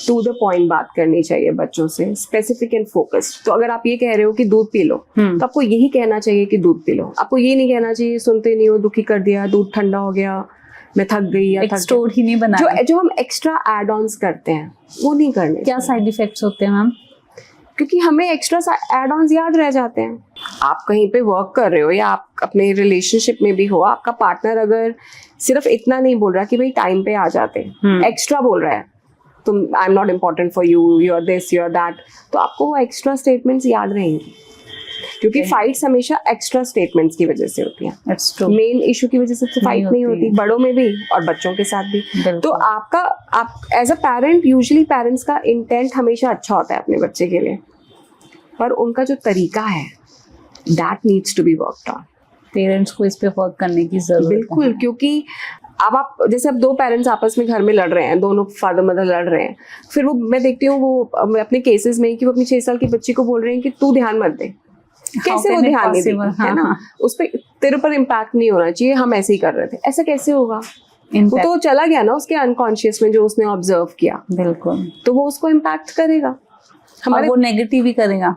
टू द पॉइंट बात करनी चाहिए बच्चों से, स्पेसिफिक एंड फोकस्ड। तो अगर आप ये कह रहे हो कि दूध पी लो तो आपको यही कहना चाहिए कि दूध पी लो, आपको ये नहीं कहना चाहिए सुनते नहीं हो, दुखी कर दिया, दूध ठंडा हो गया, मैं थक गई या थक स्टोर ही नहीं बना। जो हम एक्स्ट्रा एड ऑन्स करते हैं वो नहीं करने। क्या साइड इफेक्ट्स होते हैं मैम? क्योंकि हमें एक्स्ट्रा एड ऑन्स याद रह जाते हैं। आप कहीं पे वर्क कर रहे हो या आप अपने रिलेशनशिप में भी हो, आपका पार्टनर अगर सिर्फ इतना नहीं बोल रहा कि भाई टाइम पे आ जाते, एक्स्ट्रा बोल रहा है तुम, I am not important for you, you are this, you are that, तो आपको वो एक्स्ट्रा स्टेटमेंट्स याद रहेंगी, क्योंकि फाइट्स हमेशा एक्स्ट्रा स्टेटमेंट्स की वजह से होती हैं। मेन इशू की वजह से तो फाइट नहीं होती, बड़ों में भी और बच्चों के साथ भी। तो आप as a parent, usually parents का इंटेंट हमेशा अच्छा होता है अपने बच्चे के लिए, पर उनका जो तरीका है that needs to be worked on. Parents को इस पे वर्क करने की जरूरत है। बिल्कुल, क्योंकि अब आप जैसे अब दो पेरेंट्स आपस में घर में लड़ रहे हैं, दोनों फादर मदर लड़ रहे हैं, फिर वो मैं देखती हूँ वो मैं अपने केसेस में कि वो अपनी 6 साल की बच्ची को बोल रहे हैं कि तू ध्यान मत दे, कैसे वो ध्यान नहीं देगी, है ना, उस पर तेरे ऊपर इम्पैक्ट नहीं होना चाहिए, हम ऐसे ही कर रहे थे, ऐसा कैसे होगा? वो तो चला गया ना उसके अनकॉन्शियस में जो उसने ऑब्जर्व किया, बिल्कुल, तो वो उसको इम्पैक्ट करेगा, हमारे वो नेगेटिव ही करेगा,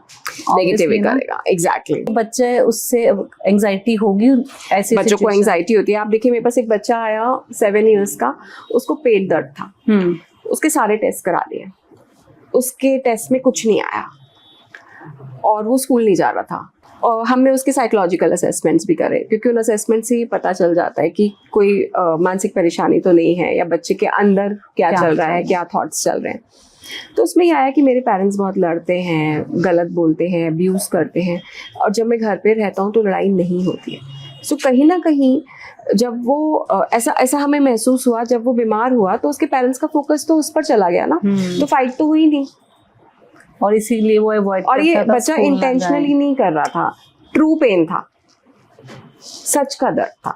नेगेटिव ही करेगा। एग्जैक्टली, बच्चे उससे एंजाइटी होगी, ऐसे बच्चों को एंजाइटी होती है। आप देखिए मेरे पास एक बच्चा आया 7 इयर्स का, उसको पेट दर्द था, उसके सारे टेस्ट करा लिए, उसके टेस्ट में कुछ नहीं आया और वो स्कूल नहीं जा रहा था, और हमने उसके साइकोलॉजिकल असेसमेंट्स भी करे, क्योंकि उन असेसमेंट से ही पता चल जाता है कि कोई मानसिक परेशानी तो नहीं है, या बच्चे के अंदर क्या चल रहा है, क्या थॉट्स चल रहे हैं। तो उसमें ये आया कि मेरे पेरेंट्स बहुत लड़ते हैं, गलत बोलते हैं, अब्यूज़ करते हैं, और जब मैं घर पे रहता हूँ तो लड़ाई नहीं होती है। सो कहीं ना कहीं जब वो ऐसा हमें महसूस हुआ, जब वो बीमार हुआ तो उसके पेरेंट्स का फोकस तो उस पर चला गया ना, तो फाइट तो हुई नहीं, और इसीलिए वो अवॉइड और ये बच्चा इंटेंशनली नहीं कर रहा था, ट्रू पेन था, सच का दर्द था।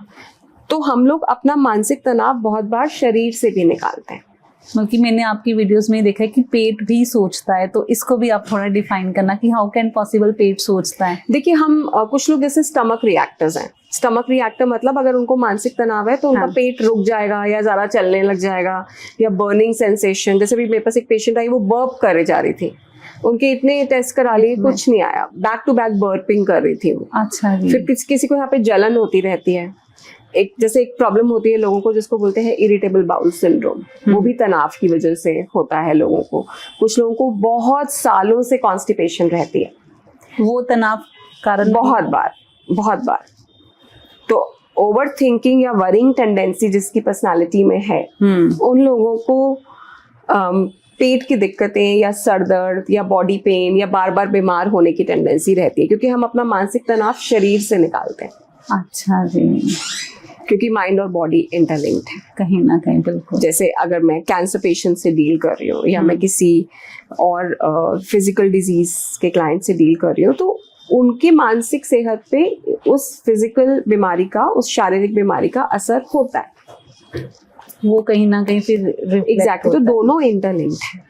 तो हम लोग अपना मानसिक तनाव बहुत बार शरीर से भी निकालते हैं। बल्कि मैंने आपकी वीडियोस में देखा है कि पेट भी सोचता है, तो इसको भी आप थोड़ा डिफाइन करना कि हाउ कैन पॉसिबल पेट सोचता है। देखिए हम कुछ लोग जैसे स्टमक रिएक्टर्स हैं, स्टमक रिएक्टर मतलब अगर उनको मानसिक तनाव है तो उनका पेट रुक जाएगा या ज़्यादा चलने लग जाएगा, या बर्निंग सेंसेशन, जैसे भी मेरे पास एक पेशेंट आई वो बर्प करे जा रही थी, उनके इतने टेस्ट करा लिए कुछ नहीं आया, बैक टू बैक बर्पिंग कर रही थी वो। अच्छा जी। फिर किसी को यहाँ पे जलन होती रहती है, एक जैसे एक प्रॉब्लम होती है लोगों को जिसको बोलते हैं इरिटेबल बाउल सिंड्रोम, वो भी तनाव की वजह से होता है लोगों को। कुछ लोगों को बहुत सालों से कॉन्स्टिपेशन रहती है, वो तनाव कारण बहुत बार। तो ओवर थिंकिंग या वरिंग टेंडेंसी जिसकी पर्सनालिटी में है, उन लोगों को पेट की दिक्कतें या सर दर्द या बॉडी पेन या बार बार बीमार होने की टेंडेंसी रहती है, क्योंकि हम अपना मानसिक तनाव शरीर से निकालते हैं। अच्छा जी, क्योंकि माइंड और बॉडी इंटरलिंक्ड है कहीं ना कहीं। बिल्कुल, जैसे अगर मैं कैंसर पेशेंट से डील कर रही हूँ या मैं किसी और फिजिकल डिजीज के क्लाइंट से डील कर रही हूँ, तो उनकी मानसिक सेहत पे उस फिजिकल बीमारी का, उस शारीरिक बीमारी का असर होता है, वो कहीं ना कहीं फिर एग्जैक्टली। तो दोनों इंटरलिंक्ड है।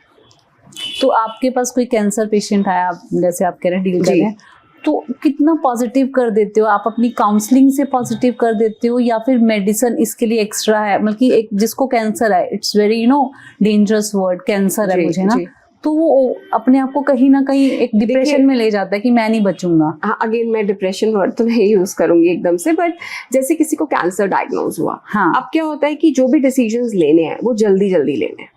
तो आपके पास कोई कैंसर पेशेंट आया, जैसे आप कह रहे हैं डील कर रहे हैं, तो कितना पॉजिटिव कर देते हो आप? अपनी काउंसलिंग से पॉजिटिव कर देते हो या फिर मेडिसिन इसके लिए एक्स्ट्रा है? मतलब कि एक जिसको कैंसर है, it's very dangerous word, cancer है मुझे ना, तो वो अपने आप को कहीं ना कहीं एक डिप्रेशन में ले जाता है कि मैं नहीं बचूंगा। हाँ, अगेन मैं डिप्रेशन वर्ड तो नहीं यूज करूंगी एकदम से, बट जैसे किसी को कैंसर डायग्नोज हुआ, अब क्या होता है कि जो भी डिसीजंस लेने हैं वो जल्दी लेने हैं।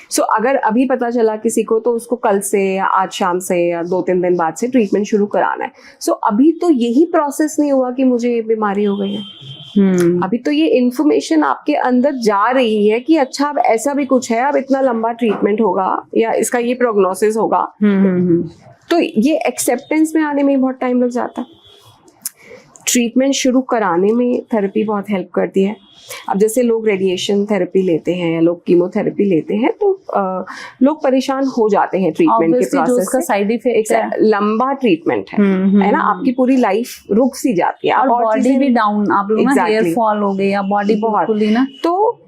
सो अगर अभी पता चला किसी को, तो उसको कल से या आज शाम से या 2-3 दिन बाद से ट्रीटमेंट शुरू कराना है। सो अभी तो यही प्रोसेस नहीं हुआ कि मुझे ये बीमारी हो गई है। अभी तो ये इन्फॉर्मेशन आपके अंदर जा रही है कि अच्छा अब ऐसा भी कुछ है, अब इतना लंबा ट्रीटमेंट होगा या इसका ये प्रोग्नोसिस होगा। तो ये एक्सेप्टेंस में आने में बहुत टाइम लग जाता है। ट्रीटमेंट शुरू कराने में थेरेपी बहुत हेल्प करती है। अब जैसे लोग रेडिएशन थेरेपी लेते हैं या लोग कीमोथेरेपी लेते हैं, तो लोग परेशान हो जाते हैं ट्रीटमेंट के प्रोसेस से। साइड इफेक्ट है, लंबा ट्रीटमेंट है ना, आपकी पूरी लाइफ रुक सी जाती है, और बॉडी भी डाउन, आप लोग ना हेयर फॉल हो गई या बॉडी बहुत ना, तो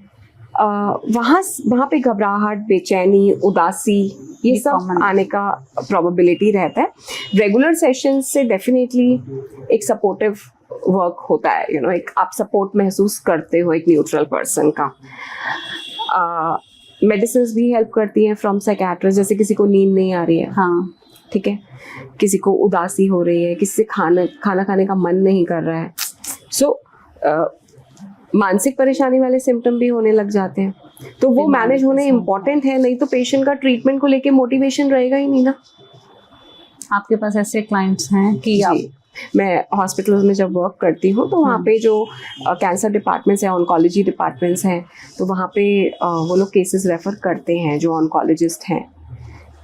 वहाँ पे घबराहट, बेचैनी, उदासी, ये सब आने का प्रोबेबिलिटी रहता है। रेगुलर सेशन से डेफिनेटली एक सपोर्टिव वर्क होता है, एक आप सपोर्ट महसूस करते हो एक न्यूट्रल पर्सन का। मेडिसिन भी हेल्प करती हैं फ्रॉम साइकियाट्रिस्ट, जैसे किसी को नींद नहीं आ रही है, हाँ ठीक है, किसी को उदासी हो रही है, किसी से खाना खाने का मन नहीं कर रहा है, सो मानसिक परेशानी वाले सिम्टम भी होने लग जाते हैं, तो वो मैनेज होने इम्पोर्टेंट है। नहीं तो पेशेंट का ट्रीटमेंट को लेके मोटिवेशन रहेगा ही नहीं ना। आपके पास ऐसे क्लाइंट्स हैं कि मैं हॉस्पिटल्स में जब वर्क करती हूँ तो वहाँ पे जो कैंसर डिपार्टमेंट्स हैं, ऑन्कोलॉजी डिपार्टमेंट्स हैं, तो वहाँ पे वो लोग केसेस रेफ़र करते हैं जो ऑन्कोलॉजिस्ट हैं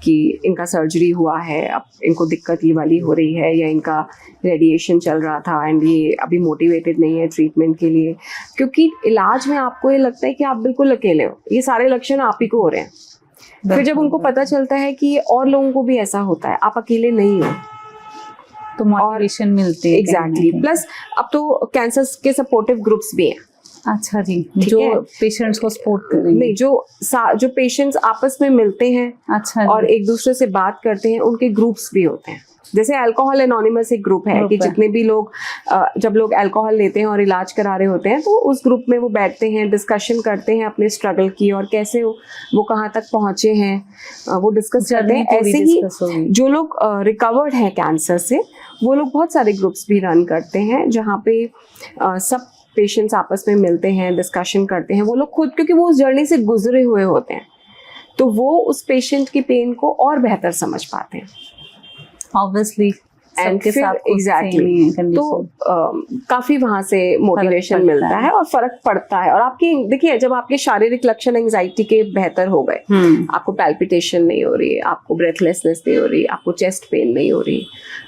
कि इनका सर्जरी हुआ है, अब इनको दिक्कत ये वाली हो रही है, या इनका रेडिएशन चल रहा था एंड ये अभी मोटिवेटेड नहीं है ट्रीटमेंट के लिए। क्योंकि इलाज में आपको ये लगता है कि आप बिल्कुल अकेले हो, ये सारे लक्षण आप ही को हो रहे हैं। फिर जब उनको पता चलता है कि और लोगों को भी ऐसा होता है, आप अकेले नहीं हो, तो मोटिवेशन मिलती है। एग्जैक्टली। प्लस अब तो कैंसर के सपोर्टिव ग्रुप्स भी हैं, अच्छा जी, ठीक जो है? पेशेंट्स को सपोर्ट करेंगे। नहीं, जो पेशेंट्स आपस में मिलते हैं अच्छा जी। और एक दूसरे से बात करते हैं, उनके ग्रुप्स भी होते हैं। जैसे अल्कोहल एनोनिमस एक ग्रुप है कि जितने भी लोग जब लोग अल्कोहल लेते हैं और इलाज करा रहे होते हैं, तो उस ग्रुप में वो बैठते हैं, डिस्कशन करते हैं अपने स्ट्रगल की और कैसे वो कहाँ तक पहुँचे हैं, वो डिस्कस करते हैं। ऐसे ही जो लोग रिकवर्ड हैं कैंसर से, वो लोग बहुत सारे ग्रुप्स भी रन करते हैं जहाँ पे सब पेशेंट्स आपस में मिलते हैं, डिस्कशन करते हैं। वो लोग खुद, क्योंकि वो उस जर्नी से गुजरे हुए होते हैं, तो वो उस पेशेंट की पेन को और बेहतर समझ पाते हैं। ऑब्वियसली एंड सबके फिर साथ एग्जैक्टली तो काफ़ी वहाँ से मोटिवेशन मिलता है और फर्क पड़ता है। और आपकी देखिए, जब आपके शारीरिक लक्षण एंजाइटी के बेहतर हो गए, आपको पैल्पिटेशन नहीं हो रही, आपको ब्रेथलेसनेस नहीं हो रही, आपको चेस्ट पेन नहीं हो रही,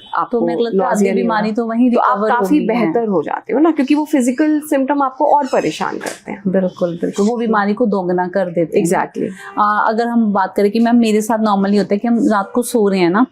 आपको तो मेरे को लगता है आधी बीमारी तो वहीं तो आप रिकवर काफी बेहतर हो जाते हो ना, क्योंकि वो फिजिकल सिम्टम आपको और परेशान करते हैं। बिल्कुल बिल्कुल, वो बीमारी को दोगुना कर देते हैं। एग्जैक्टली। अगर हम बात करें कि मैम मेरे साथ नॉर्मली होता है कि हम रात को सो रहे हैं ना,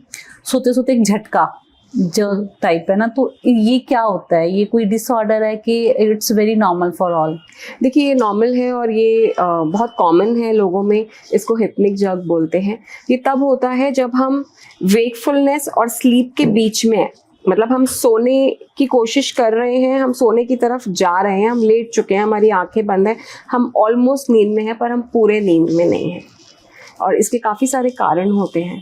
सोते सोते एक झटका जो टाइप है ना, तो ये क्या होता है? ये कोई डिसऑर्डर है कि it's very normal for all? देखिए, ये नॉर्मल है और ये बहुत कॉमन है लोगों में। इसको हिप्निक जर्क बोलते हैं। ये तब होता है जब हम वेकफुलनेस और स्लीप के बीच में, मतलब हम सोने की कोशिश कर रहे हैं, हम सोने की तरफ जा रहे हैं, हम लेट चुके हैं, हमारी आंखें बंद हैं, हम ऑलमोस्ट नींद में हैं पर हम पूरे नींद में नहीं हैं। और इसके काफ़ी सारे कारण होते हैं।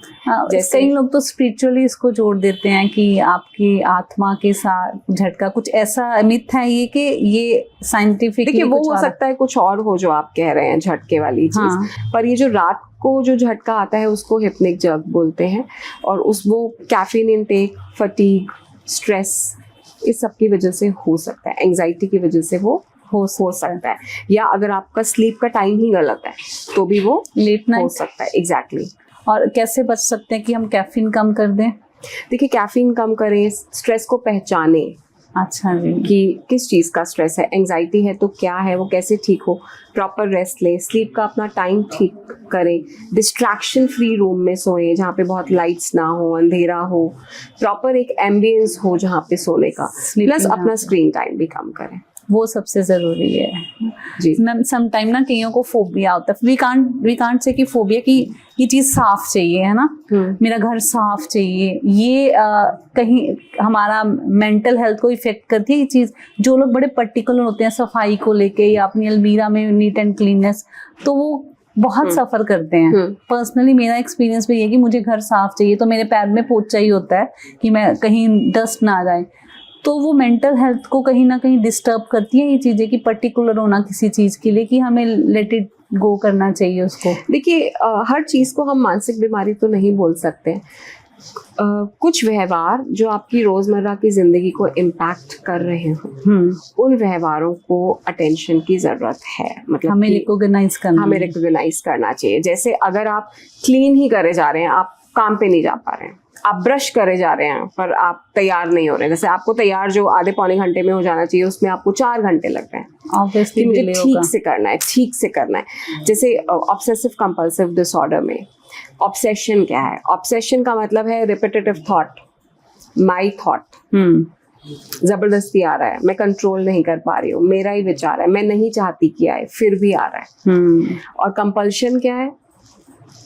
जैसे कई लोग तो स्पिरिचुअली इसको जोड़ देते हैं कि आपकी आत्मा के साथ झटका, कुछ ऐसा मिथ है ये कि ये साइंटिफिक? देखिए, वो हो सकता है कुछ और हो जो आप कह रहे हैं झटके वाली चीज़। हाँ। पर ये जो रात को जो झटका आता है उसको हिप्निक जर्क बोलते हैं। और वो कैफीन इनटेक, फटीग, स्ट्रेस, इस सब की वजह से हो सकता है, एंजाइटी की वजह से वो हो सकता है। या अगर आपका स्लीप का टाइम ही गलत है तो भी वो लेट नाइट हो सकता है। एग्जैक्टली। और कैसे बच सकते हैं कि हम कैफीन कम कर दें? देखिए, कैफीन कम करें, स्ट्रेस को पहचानें। अच्छा जी। कि किस चीज़ का स्ट्रेस है, एंजाइटी है तो क्या है, वो कैसे ठीक हो। प्रॉपर रेस्ट लें, स्लीप का अपना टाइम ठीक करें, डिस्ट्रैक्शन फ्री रूम में सोएं जहाँ पे बहुत लाइट्स ना हो, अंधेरा हो, प्रॉपर एक एम्बियंस हो जहाँ पे सोने का, प्लस अपना स्क्रीन टाइम भी कम करें। वो सबसे जरूरी है जी मैम। सम टाइम ना कईयों को फोबिया होता है, वी कांट से कि फोबिया की ये चीज साफ चाहिए, है ना, मेरा घर साफ चाहिए, ये कहीं हमारा मेंटल हेल्थ को इफेक्ट करती है ये चीज। जो लोग बड़े पर्टिकुलर होते हैं सफाई को लेके या अपनी अलमीरा में नीट एंड क्लीननेस, तो वो बहुत सफर करते हैं। पर्सनली मेरा एक्सपीरियंस भी ये कि मुझे घर साफ चाहिए, तो मेरे पैर में पोछा ही होता है कि मैं कहीं डस्ट ना आ जाए। तो वो मेंटल हेल्थ को कहीं ना कहीं डिस्टर्ब करती है ये चीज़ें कि पर्टिकुलर होना किसी चीज़ के लिए, कि हमें लेट इट गो करना चाहिए उसको। देखिए, हर चीज़ को हम मानसिक बीमारी तो नहीं बोल सकते। कुछ व्यवहार जो आपकी रोज़मर्रा की ज़िंदगी को इम्पैक्ट कर रहे हो, उन व्यवहारों को अटेंशन की ज़रूरत है। मतलब हमें रिकॉग्नाइज करना चाहिए। जैसे अगर आप क्लीन ही करे जा रहे हैं, आप काम पे नहीं जा पा रहे हैं, आप ब्रश करे जा रहे हैं पर आप तैयार नहीं हो रहे, जैसे आपको तैयार जो आधे पौने घंटे में हो जाना चाहिए उसमें आपको 4 घंटे लग रहे हैं, ऑब्वियसली मुझे ठीक से करना है। जैसे ऑब्सेसिव कंपल्सिव डिसऑर्डर में ऑब्सेशन क्या है? ऑब्सेशन का मतलब है रिपीटेटिव थॉट, माई थॉट, जबरदस्ती आ रहा है, मैं कंट्रोल नहीं कर पा रही हूँ, मेरा ही विचार है, मैं नहीं चाहती कि आए फिर भी आ रहा है। और कंपल्शन क्या है?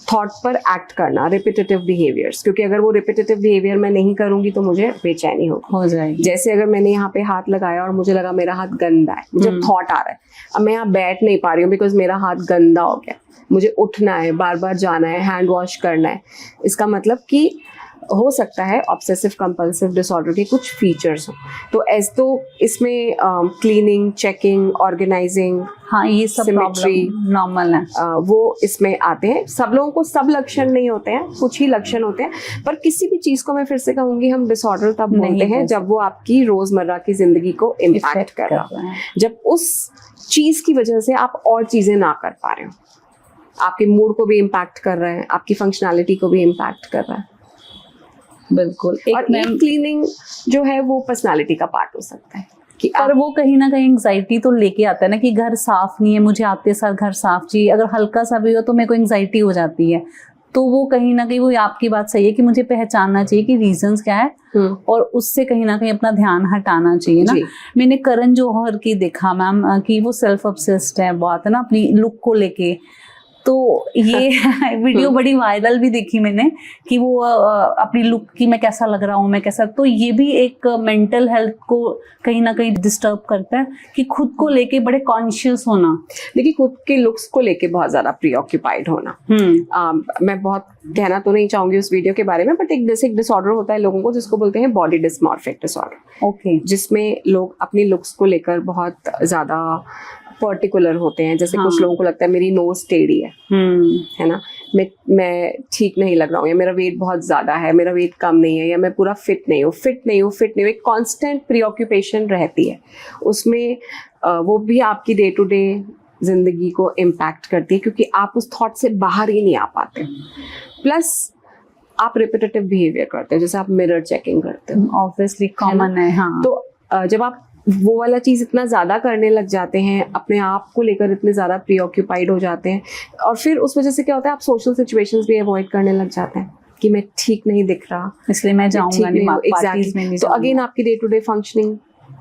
थॉट पर एक्ट करना, रिपीटेटिव बिहेवियर्स, क्योंकि अगर वो रिपीटेटिव बिहेवियर मैं नहीं करूंगी तो मुझे बेचैनी हो जाएगी। जैसे अगर मैंने यहाँ पे हाथ लगाया और मुझे लगा मेरा हाथ गंदा है, मुझे थॉट आ रहा है, अब मैं यहाँ बैठ नहीं पा रही हूँ बिकॉज मेरा हाथ गंदा हो गया, मुझे उठना है, बार बार जाना है, हैंड वॉश करना है। इसका मतलब कि हो सकता है ऑब्सेसिव कंपल्सिव डिसऑर्डर के कुछ फीचर्स हो। तो इसमें क्लीनिंग, चेकिंग, ऑर्गेनाइजिंग, हाँ, ये सब प्रॉब्लम नॉर्मल है, वो इसमें आते हैं। सब लोगों को सब लक्षण नहीं होते हैं, कुछ ही लक्षण होते हैं। पर किसी भी चीज़ को मैं फिर से कहूँगी हम डिसऑर्डर तब बोलते हैं जब वो आपकी रोज़मर्रा की ज़िंदगी को इम्पैक्ट कर रहा है, जब उस चीज़ की वजह से आप और चीज़ें ना कर पा रहे हो, आपके मूड को भी इम्पैक्ट कर रहा है, आपकी फंक्शनैलिटी को भी इम्पैक्ट कर रहा है। बिल्कुल। और क्लीनिंग जो है वो पर्सनालिटी का पार्ट हो सकता है कि पर वो कहीं ना कहीं एंग्जाइटी तो लेके आता है ना कि घर साफ नहीं है, मुझे आते साथ घर साफ चाहिए, अगर हल्का सा भी हो तो मेरे को एंग्जाइटी हो जाती है। तो वो कहीं ना कहीं, वो आपकी बात सही है कि मुझे पहचानना चाहिए कि रीजंस क्या है और उससे कहीं ना कहीं अपना ध्यान हटाना चाहिए ना। जी। मैंने करण जौहर की देखा मैम कि वो सेल्फ ऑब्सेस्ड है बहुत, है ना, अपनी लुक को लेके। तो ये वीडियो बड़ी वायरल भी देखी मैंने कि वो अपनी लुक की, मैं कैसा लग रहा हूँ, मैं कैसा, तो ये भी एक मेंटल हेल्थ को कहीं ना कहीं डिस्टर्ब करता है कि खुद को लेके बड़े कॉन्शियस होना। देखिए, खुद के लुक्स को लेके बहुत ज्यादा प्रीऑक्यूपाइड होना, मैं बहुत कहना तो नहीं चाहूंगी उस वीडियो के बारे में, बट एक बेसिक डिसऑर्डर होता है लोगों को जिसको बोलते हैं बॉडी डिस्मॉर्फिक डिसऑर्डर। ओके। जिसमें लोग अपनी लुक्स को लेकर बहुत ज्यादा पर्टिकुलर होते हैं। जैसे कुछ लोगों को लगता है मेरी नोज टेढ़ी है ना, मैं ठीक नहीं लग रहा हूँ, या मेरा वेट बहुत ज्यादा है, मेरा वेट कम नहीं है, या मैं पूरा फिट नहीं हूँ। एक कांस्टेंट प्रीऑक्यूपेशन रहती है उसमें। वो भी आपकी डे टू डे जिंदगी को इम्पैक्ट करती है, क्योंकि आप उस थॉट से बाहर ही नहीं आ पाते। प्लस आप रिपीटेटिव बिहेवियर करते हो, जैसे आप मिरर चेकिंग करते हो, ऑब्वियसली कॉमन है। हाँ। तो जब आप वो वाला चीज़ इतना ज़्यादा करने लग जाते हैं, अपने आप को लेकर इतने ज़्यादा प्रीऑक्यूपाइड हो जाते हैं, और फिर उस वजह से क्या होता है, आप सोशल सिचुएशंस भी अवॉइड करने लग जाते हैं कि मैं ठीक नहीं दिख रहा, इसलिए मैं जाऊंगा नहीं, पार्टीज में नहीं तो अगेन आपकी day to day functioning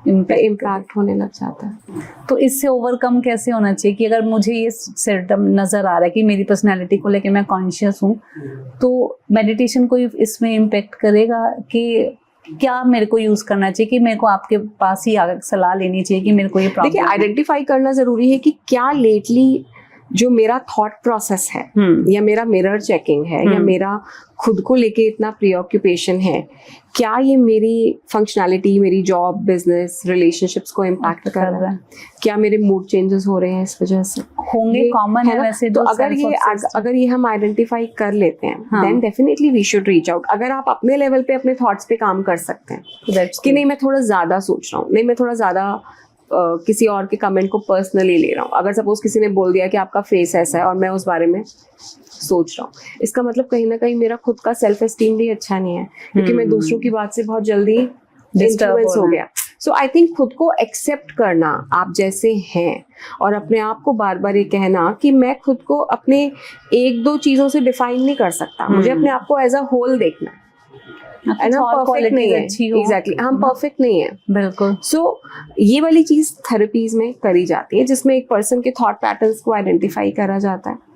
impact होने लग जाता है। तो इससे ओवरकम कैसे होना चाहिए कि अगर मुझे ये सिम्टम नजर आ रहा है कि मेरी पर्सनैलिटी को लेके मैं कॉन्शियस हूँ, तो मेडिटेशन को इसमें इम्पैक्ट करेगा कि क्या मेरे को यूज करना चाहिए, कि मेरे को आपके पास ही आकर सलाह लेनी चाहिए कि मेरे को ये प्रॉब्लम? देखिए, आइडेंटिफाई करना जरूरी है कि क्या लेटली जो मेरा थॉट प्रोसेस है, या मेरा मिरर चेकिंग है, या मेरा खुद को लेके इतना प्रीऑक्यूपेशन है, क्या ये मेरी फंक्शनैलिटी, मेरी जॉब, बिजनेस, रिलेशनशिप्स को इम्पैक्ट कर रहा है? क्या मेरे मूड चेंजेस हो रहे हैं इस वजह से? होंगे, कॉमन है वैसे। तो अगर ये हम आइडेंटिफाई कर लेते हैं, then definitely we should reach out. अगर आप अपने लेवल पे अपने थॉट्स पे काम कर सकते हैं कि नहीं मैं थोड़ा ज्यादा सोच रहा हूँ, नहीं मैं थोड़ा ज्यादा किसी और के कमेंट को पर्सनली ले रहा हूँ। अगर सपोज किसी ने बोल दिया कि आपका फेस ऐसा है और मैं उस बारे में सोच रहा हूँ, इसका मतलब कहीं ना कहीं मेरा खुद का सेल्फ एस्टीम भी अच्छा नहीं है, क्योंकि मैं दूसरों की बात से बहुत जल्दी इन्फ्लुएंस हो गया। सो आई थिंक खुद को एक्सेप्ट करना आप जैसे हैं, और अपने आप को बार बार ये कहना कि मैं खुद को अपने एक दो चीजों से डिफाइन नहीं कर सकता, मुझे अपने आप को एज अ होल देखना है। हम परफेक्ट नहीं है, एग्जैक्टली, हम परफेक्ट नहीं है, बिल्कुल। सो ये वाली चीज थेरेपीज में करी जाती है, जिसमें एक पर्सन के थॉट पैटर्न्स को आइडेंटिफाई करा जाता है,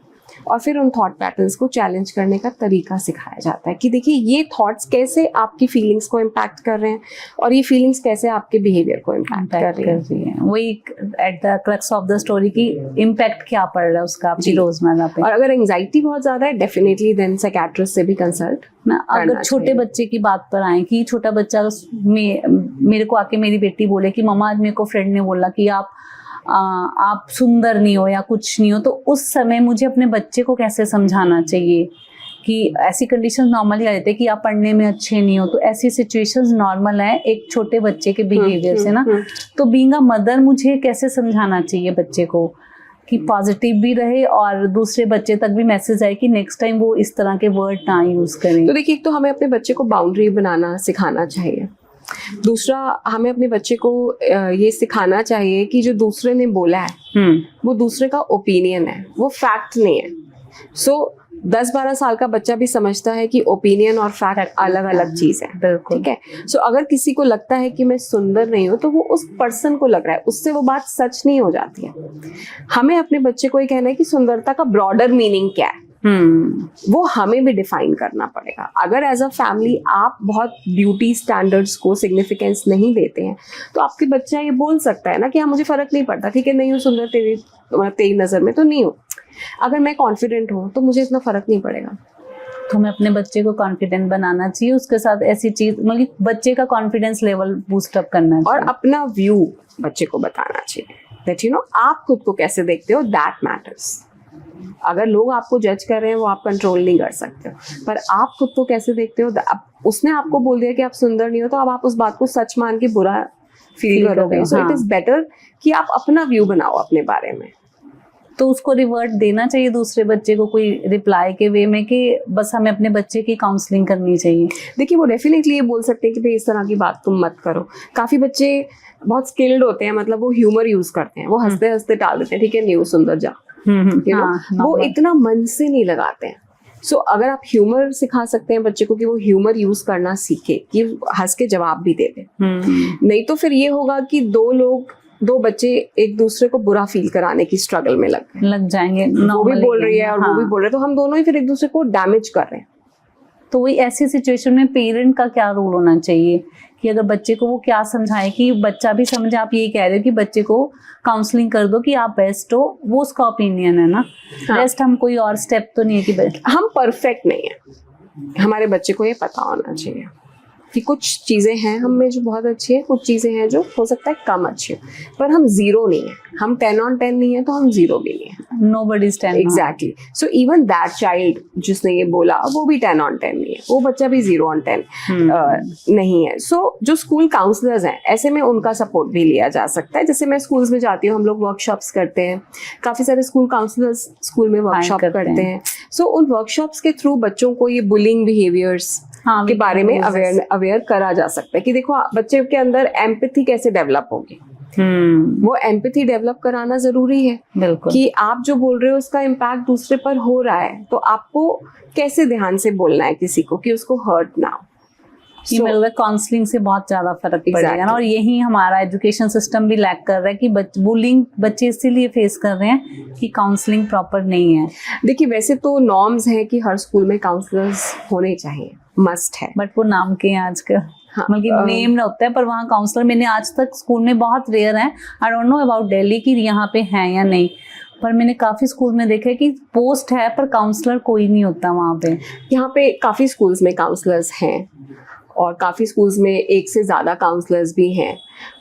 और फिर उन थॉट पैटर्न्स को चैलेंज करने का तरीका सिखाया जाता है कि देखिए ये थॉट्स कैसे आपकी फीलिंग्स को इम्पैक्ट कर रहे हैं, और ये फीलिंग्स कैसे आपके बिहेवियर को इम्पैक्ट कर रही है। वही at the crux of the story की इम्पैक्ट क्या पड़ रहा है उसका आपकी रोजमर्रा पे। और अगर एंजाइटी बहुत ज्यादा है, डेफिनेटली देन साइकियाट्रिस्ट से भी कंसल्ट। अगर छोटे बच्चे की बात पर आए कि छोटा बच्चा मेरे को आके मेरी बेटी बोले कि मम्मा आज मेरे को फ्रेंड ने बोला कि आप सुंदर नहीं हो या कुछ नहीं हो, तो उस समय मुझे अपने बच्चे को कैसे समझाना चाहिए कि ऐसी कंडीशंस नॉर्मली आ जाती है कि आप पढ़ने में अच्छे नहीं हो, तो ऐसी सिचुएशंस नॉर्मल है एक छोटे बच्चे के बिहेवियर से ना। तो बीइंग अ मदर मुझे कैसे समझाना चाहिए बच्चे को कि पॉजिटिव भी रहे और दूसरे बच्चे तक भी मैसेज आए कि नेक्स्ट टाइम वो इस तरह के वर्ड ना यूज करें? तो देखिए, एक तो हमें अपने बच्चे को बाउंड्री बनाना सिखाना चाहिए। दूसरा, हमें अपने बच्चे को ये सिखाना चाहिए कि जो दूसरे ने बोला है वो दूसरे का ओपिनियन है, वो फैक्ट नहीं है। सो 10-12 साल का बच्चा भी समझता है कि ओपिनियन और फैक्ट अलग अलग चीज है, बिल्कुल, ठीक है। सो अगर किसी को लगता है कि मैं सुंदर नहीं हूँ, तो वो उस पर्सन को लग रहा है, उससे वो बात सच नहीं हो जाती है। हमें अपने बच्चे को ये कहना है कि सुंदरता का ब्रॉडर मीनिंग क्या है, वो हमें भी डिफाइन करना पड़ेगा। अगर एज अ फैमिली आप बहुत ब्यूटी स्टैंडर्ड्स को सिग्निफिकेंस नहीं देते हैं, तो आपके बच्चा ये बोल सकता है ना कि हाँ मुझे फर्क नहीं पड़ता, ठीक है, नहीं हूँ सुंदर तेरी नजर में तो नहीं हूँ, अगर मैं कॉन्फिडेंट हूँ तो मुझे इतना फर्क नहीं पड़ेगा। तो हमें अपने बच्चे को कॉन्फिडेंट बनाना चाहिए, उसके साथ ऐसी चीज मतलब बच्चे का कॉन्फिडेंस लेवल बूस्ट अप करना चाहिए, और अपना व्यू बच्चे को बताना चाहिए दैट यू नो आप खुद को कैसे देखते हो, दैट मैटर्स। अगर लोग आपको जज कर रहे हैं वो आप कंट्रोल नहीं कर सकते हो, पर आप खुद को कैसे देखते हो। उसने आपको बोल दिया कि आप सुंदर नहीं हो, तो अब आप उस बात को सच मान के बुरा फील करोगे। सो इट इज बेटर कि आप अपना व्यू बनाओ अपने बारे में। तो उसको रिवर्ट देना चाहिए दूसरे बच्चे को कोई रिप्लाई के वे में, कि बस हमें अपने बच्चे की काउंसलिंग करनी चाहिए? देखिए, वो डेफिनेटली ये बोल सकते हैं कि भाई इस तरह की बात तुम मत करो। काफी बच्चे बहुत स्किल्ड होते हैं, मतलब वो ह्यूमर यूज करते हैं, वो हंसते हंसते टाल देते हैं, ठीक है नहीं हो सुंदर जा, वो इतना मन से नहीं लगाते हैं सो अगर आप ह्यूमर सिखा सकते हैं बच्चे को कि वो ह्यूमर यूज करना सीखे, कि हंस के जवाब भी दे दे, नहीं तो फिर ये होगा कि दो बच्चे एक दूसरे को बुरा फील कराने की स्ट्रगल में लग जाएंगे, वो भी बोल रही है और वो भी बोल रहे हैं, तो हम दोनों ही फिर एक दूसरे को डैमेज कर रहे हैं। तो वही ऐसी सिचुएशन में पेरेंट का क्या रोल होना चाहिए कि अगर बच्चे को वो क्या समझाए कि बच्चा भी समझे। आप यही कह रहे हो कि बच्चे को काउंसलिंग कर दो कि आप बेस्ट हो, वो उसका ओपिनियन है ना। बेस्ट हम कोई और स्टेप तो नहीं है कि हम परफेक्ट नहीं है। हमारे बच्चे को ये पता होना चाहिए कि कुछ चीज़ें हैं हम में जो बहुत अच्छी है, कुछ चीज़ें हैं जो हो सकता है कम अच्छी हो, पर हम 0 नहीं है। हम 10 on 10 नहीं है तो हम 0 भी नहीं है। Nobody is 10 exactly. So even that child जिसने ये बोला वो भी 10 on 10 नहीं है, वो बच्चा भी 0 on 10 नहीं है। सो जो स्कूल काउंसलर्स हैं ऐसे में उनका सपोर्ट भी लिया जा सकता है। जैसे मैं स्कूल्स में जाती हूँ, हम लोग वर्कशॉप्स करते हैं, काफ़ी सारे स्कूल काउंसलर्स स्कूल में वर्कशॉप करते हैं। सो उन वर्कशॉप्स के थ्रू बच्चों को ये बुलिंग बिहेवियर्स के बारे में अवेयर करा जा सकता है कि देखो बच्चे के अंदर एम्पैथी कैसे डेवलप होगी। वो एम्पैथी डेवलप कराना जरूरी है, बिल्कुल, कि आप जो बोल रहे हो उसका इम्पैक्ट दूसरे पर हो रहा है, तो आपको कैसे ध्यान से बोलना है किसी को कि उसको हर्ट ना हो। काउंसलिंग से बहुत ज्यादा फर्क पड़ेगा ना। और यही हमारा एजुकेशन सिस्टम भी लैक कर रहा है कि बुलिंग बच्चे इसीलिए फेस कर रहे हैं कि काउंसलिंग प्रॉपर नहीं है। देखिए वैसे तो नॉर्म्स है कि हर स्कूल में काउंसलर्स होने चाहिए, मस्ट है, बट वो नाम के हैं आजकल। हाँ, मतलब नेम ना होता है पर वहाँ काउंसलर मैंने आज तक स्कूल में बहुत रेयर है। I don't know about Delhi कि यहाँ पे हैं या नहीं, पर मैंने काफी स्कूल में देखा है कि पोस्ट है पर काउंसलर कोई नहीं होता वहाँ पे। यहाँ पे काफी स्कूल्स में काउंसलर्स हैं और काफ़ी स्कूल्स में एक से ज़्यादा काउंसलर्स भी हैं।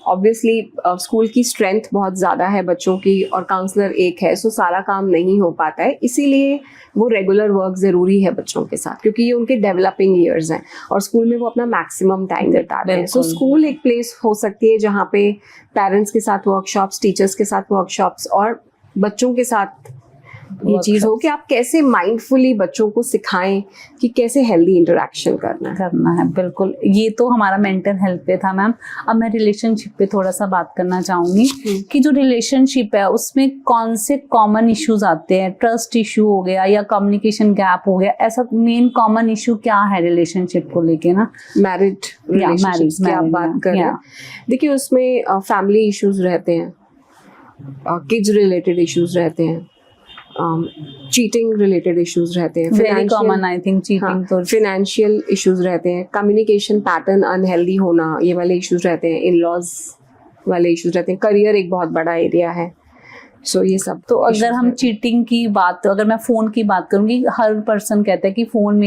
ऑब्वियसली स्कूल की स्ट्रेंथ बहुत ज़्यादा है बच्चों की और काउंसलर एक है, सो सारा काम नहीं हो पाता है, इसीलिए वो रेगुलर वर्क ज़रूरी है बच्चों के साथ, क्योंकि ये उनके डेवलपिंग ईयर्स हैं और स्कूल में वो अपना मैक्सिमम टाइम बिताते हैं। सो स्कूल एक प्लेस हो सकती है जहाँ पे पेरेंट्स के साथ वर्कशॉप्स, टीचर्स के साथ वर्कशॉप्स और बच्चों के साथ ये चीज हो कि आप कैसे माइंडफुली बच्चों को सिखाएं कि कैसे हेल्दी इंटरेक्शन करना है। बिल्कुल, ये तो हमारा मेंटल हेल्थ पे था मैम। अब मैं रिलेशनशिप पे थोड़ा सा बात करना चाहूंगी कि जो रिलेशनशिप है उसमें कौन से कॉमन इश्यूज आते हैं। ट्रस्ट इशू हो गया या कम्युनिकेशन गैप हो गया, ऐसा मेन कॉमन इशू क्या है रिलेशनशिप को लेके ना? मैरिड रिलेशनशिप्स की आप बात कर रहे हैं। देखिए उसमें फैमिली इश्यूज रहते हैं, किड्स रिलेटेड इश्यूज रहते हैं, चीटिंग रिलेटेड इश्यूज रहते हैं, very common I think cheating, तो फिनेंशियल इश्यूज रहते हैं, कम्युनिकेशन पैटर्न अनहेल्दी होना, ये वाले इश्यूज रहते हैं, इन लॉज वाले इश्यूज रहते हैं, करियर एक बहुत बड़ा एरिया है। सो ये सब तो अगर हम चीटिंग की बात, अगर मैं फ़ोन की बात करूँगी, हर पर्सन कहता है कि फ़ोन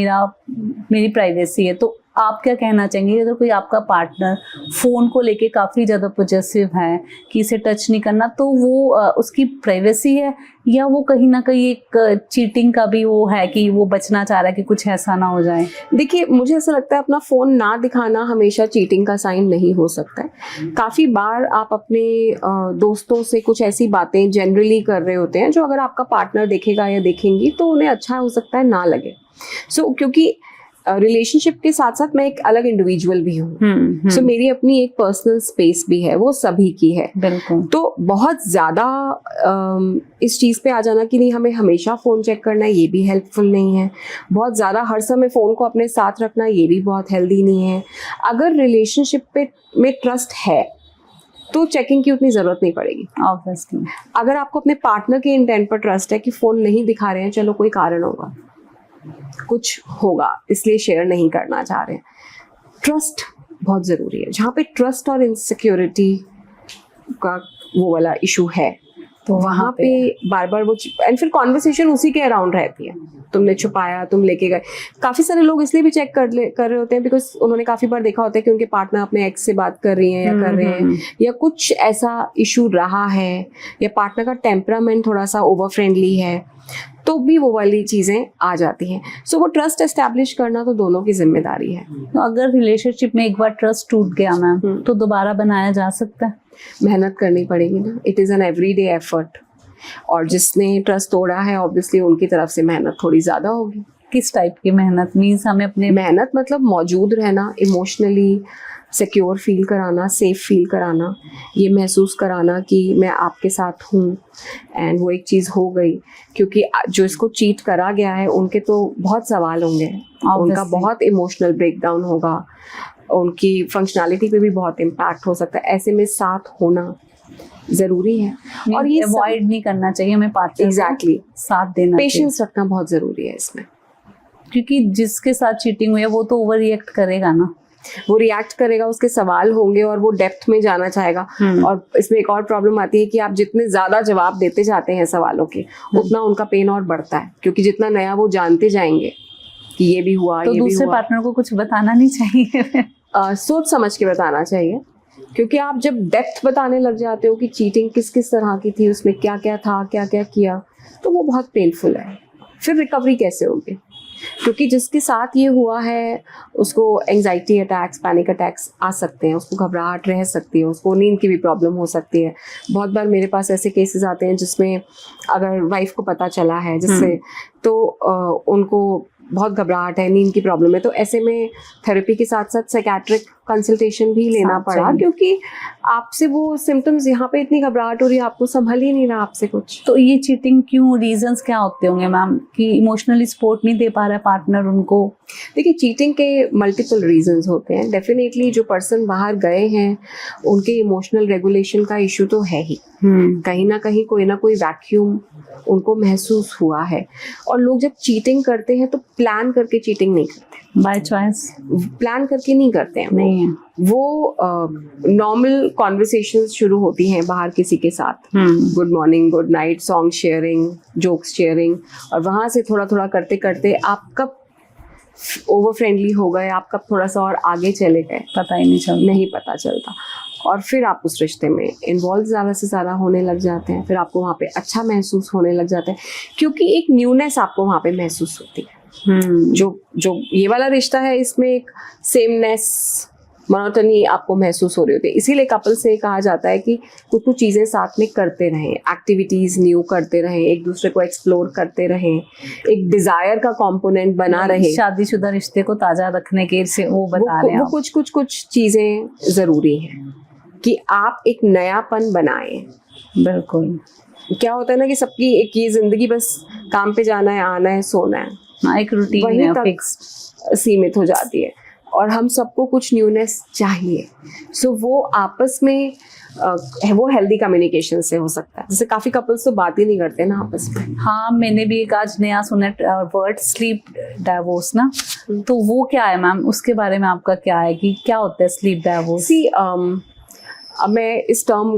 मेरी प्राइवेसी है, तो आप क्या कहना चाहेंगे अगर कोई आपका पार्टनर फ़ोन को लेके काफ़ी ज़्यादा पॉजेसिव है कि इसे टच नहीं करना, तो वो उसकी प्राइवेसी है या वो कहीं ना कहीं एक चीटिंग का भी वो है कि वो बचना चाह रहा है कि कुछ ऐसा ना हो जाए? देखिए मुझे ऐसा लगता है अपना फ़ोन ना दिखाना हमेशा चीटिंग का साइन नहीं हो सकता है। काफ़ी बार आप अपने दोस्तों से कुछ ऐसी बातें जनरली कर रहे होते हैं जो अगर आपका पार्टनर देखेगा या देखेंगी तो उन्हें अच्छा हो सकता है ना लगे। सो क्योंकि रिलेशनशिप के साथ साथ मैं एक अलग इंडिविजुअल भी हूँ, सो मेरी अपनी एक पर्सनल स्पेस भी है, वो सभी की है। बिल्कुल। तो बहुत ज़्यादा इस चीज़ पे आ जाना कि नहीं हमें हमेशा फ़ोन चेक करना है, ये भी हेल्पफुल नहीं है। बहुत ज़्यादा हर समय फ़ोन को अपने साथ रखना, ये भी बहुत हेल्दी नहीं है। अगर रिलेशनशिप में ट्रस्ट है तो चेकिंग की उतनी ज़रूरत नहीं पड़ेगी। ऑब्वियसली अगर आपको अपने पार्टनर के इंटेंट पर ट्रस्ट है कि फ़ोन नहीं दिखा रहे हैं, चलो कोई कारण होगा, कुछ होगा इसलिए शेयर नहीं करना चाह रहे हैं, ट्रस्ट बहुत ज़रूरी है। जहाँ पे ट्रस्ट और इनसिक्योरिटी का वो वाला इशू है तो वहाँ पे बार बार वो एंड फिर कॉन्वर्सेशन उसी के अराउंड रहती है, तुमने छुपाया, तुम लेके गए। काफ़ी सारे लोग इसलिए भी चेक कर रहे होते हैं बिकॉज उन्होंने काफ़ी बार देखा होता है कि उनके पार्टनर अपने एक्स से बात कर रही हैं या कर रहे हैं, या कुछ ऐसा इशू रहा है, या पार्टनर का टेम्परामेंट थोड़ा सा ओवर फ्रेंडली है, तो भी वो वाली चीज़ें आ जाती हैं। सो वो ट्रस्ट एस्टैब्लिश करना तो दोनों की जिम्मेदारी है। तो अगर रिलेशनशिप में एक बार ट्रस्ट टूट गया मैम तो दोबारा बनाया जा सकता है? मेहनत करनी पड़ेगी ना, it is an everyday effort, और जिसने ट्रस्ट तोड़ा है ऑब्वियसली उनकी तरफ से मेहनत थोड़ी ज़्यादा होगी। किस टाइप की मेहनत? मीन्स हमें अपने मेहनत मतलब मौजूद रहना, इमोशनली सिक्योर फील कराना, सेफ फील कराना, ये महसूस कराना कि मैं आपके साथ हूँ। एंड वो एक चीज़ हो गई, क्योंकि जो इसको चीट करा गया है उनके तो बहुत सवाल होंगे, उनका बहुत इमोशनल ब्रेकडाउन होगा, उनकी फंक्शनैलिटी पे भी बहुत इम्पैक्ट हो सकता है। ऐसे में साथ होना ज़रूरी है और ये अवॉइड नहीं करना चाहिए हमें, पार्टनर एग्जैक्टली साथ देना चाहिए, पेशेंस रखना बहुत ज़रूरी है इसमें। क्योंकि जिसके साथ चीटिंग हुई है वो तो ओवर रिएक्ट करेगा ना, वो रिएक्ट करेगा, उसके सवाल होंगे और वो डेप्थ में जाना चाहेगा। और इसमें एक और प्रॉब्लम आती है कि आप जितने ज्यादा जवाब देते जाते हैं सवालों के, उतना उनका पेन और बढ़ता है, क्योंकि जितना नया वो जानते जाएंगे कि ये भी हुआ, तो ये भी दूसरे हुआ। पार्टनर को कुछ बताना नहीं चाहिए। सोच समझ के बताना चाहिए, क्योंकि आप जब डेप्थ बताने लग जाते हो कि चीटिंग किस किस तरह की थी, उसमें क्या क्या था, क्या क्या किया, तो वो बहुत पेनफुल है। फिर रिकवरी कैसे होगी? क्योंकि जिसके साथ ये हुआ है उसको एंजाइटी अटैक्स, पैनिक अटैक्स आ सकते हैं, उसको घबराहट रह सकती है, उसको नींद की भी प्रॉब्लम हो सकती है। बहुत बार मेरे पास ऐसे केसेस आते हैं जिसमें अगर वाइफ को पता चला है जिससे, तो उनको बहुत घबराहट है, नींद की प्रॉब्लम है, तो ऐसे में थेरेपी के साथ साथ साइकेट्रिक कंसल्टेशन भी लेना पड़ा, क्योंकि आपसे वो सिम्टम्स, यहाँ पे इतनी घबराहट हो रही है, आपको संभल ही नहीं रहा आपसे कुछ। तो ये चीटिंग क्यों, रीजंस क्या होते होंगे मैम, कि इमोशनली सपोर्ट नहीं दे पा रहा है पार्टनर उनको? देखिए, चीटिंग के मल्टीपल रीजंस होते हैं। डेफिनेटली जो पर्सन बाहर गए हैं उनके इमोशनल रेगुलेशन का इशू तो है ही, कहीं ना कोई वैक्यूम उनको महसूस हुआ है। और लोग जब चीटिंग करते हैं तो प्लान करके चीटिंग नहीं करते, बाय चॉइस प्लान करके नहीं करते हैं। नहीं है वो नॉर्मल कॉन्वर्सेशंस शुरू होती हैं बाहर किसी के साथ, good morning, good night, song sharing, jokes sharing, और वहाँ से थोड़ा थोड़ा करते करते आप कब ओवर फ्रेंडली हो गए, आप कब थोड़ा सा और आगे चले गए, पता ही नहीं पता चलता। और फिर आप उस रिश्ते में इन्वॉल्व ज़्यादा से ज़्यादा होने लग जाते हैं, फिर आपको वहाँ पे अच्छा महसूस होने लग जाता है, क्योंकि एक न्यूनेस आपको वहाँ पे महसूस होती है। जो ये वाला रिश्ता है, इसमें एक सेमनेस, मोनोटनी आपको महसूस हो रही होती है। इसीलिए कपल से कहा जाता है कि कुछ कुछ चीज़ें साथ में करते रहें, एक्टिविटीज़ न्यू करते रहें, एक दूसरे को एक्सप्लोर करते रहें, एक डिज़ायर का कंपोनेंट बना रहे। शादीशुदा रिश्ते को ताज़ा रखने के से वो बता रहे हैं वो कुछ चीज़ें ज़रूरी हैं कि आप एक नयापन बनाएं। बिल्कुल। क्या होता है ना कि सबकी एक ये ज़िंदगी बस काम पे जाना है, आना है, सोना है, हाँ, एक रूटीन वहीं है, तक फिक्स सीमित हो जाती है। और हम सबको कुछ न्यूनेस चाहिए। सो वो आपस में वो हेल्दी कम्युनिकेशन से हो सकता है। जैसे काफ़ी कपल्स तो बात ही नहीं करते ना आपस में। हाँ, मैंने भी एक आज नया सुना वर्ड, स्लीप डाइवोर्स ना, तो वो क्या है मैम, उसके बारे में आपका क्या है कि क्या होता है स्लीप डाइवोर्स? अब मैं इस टर्म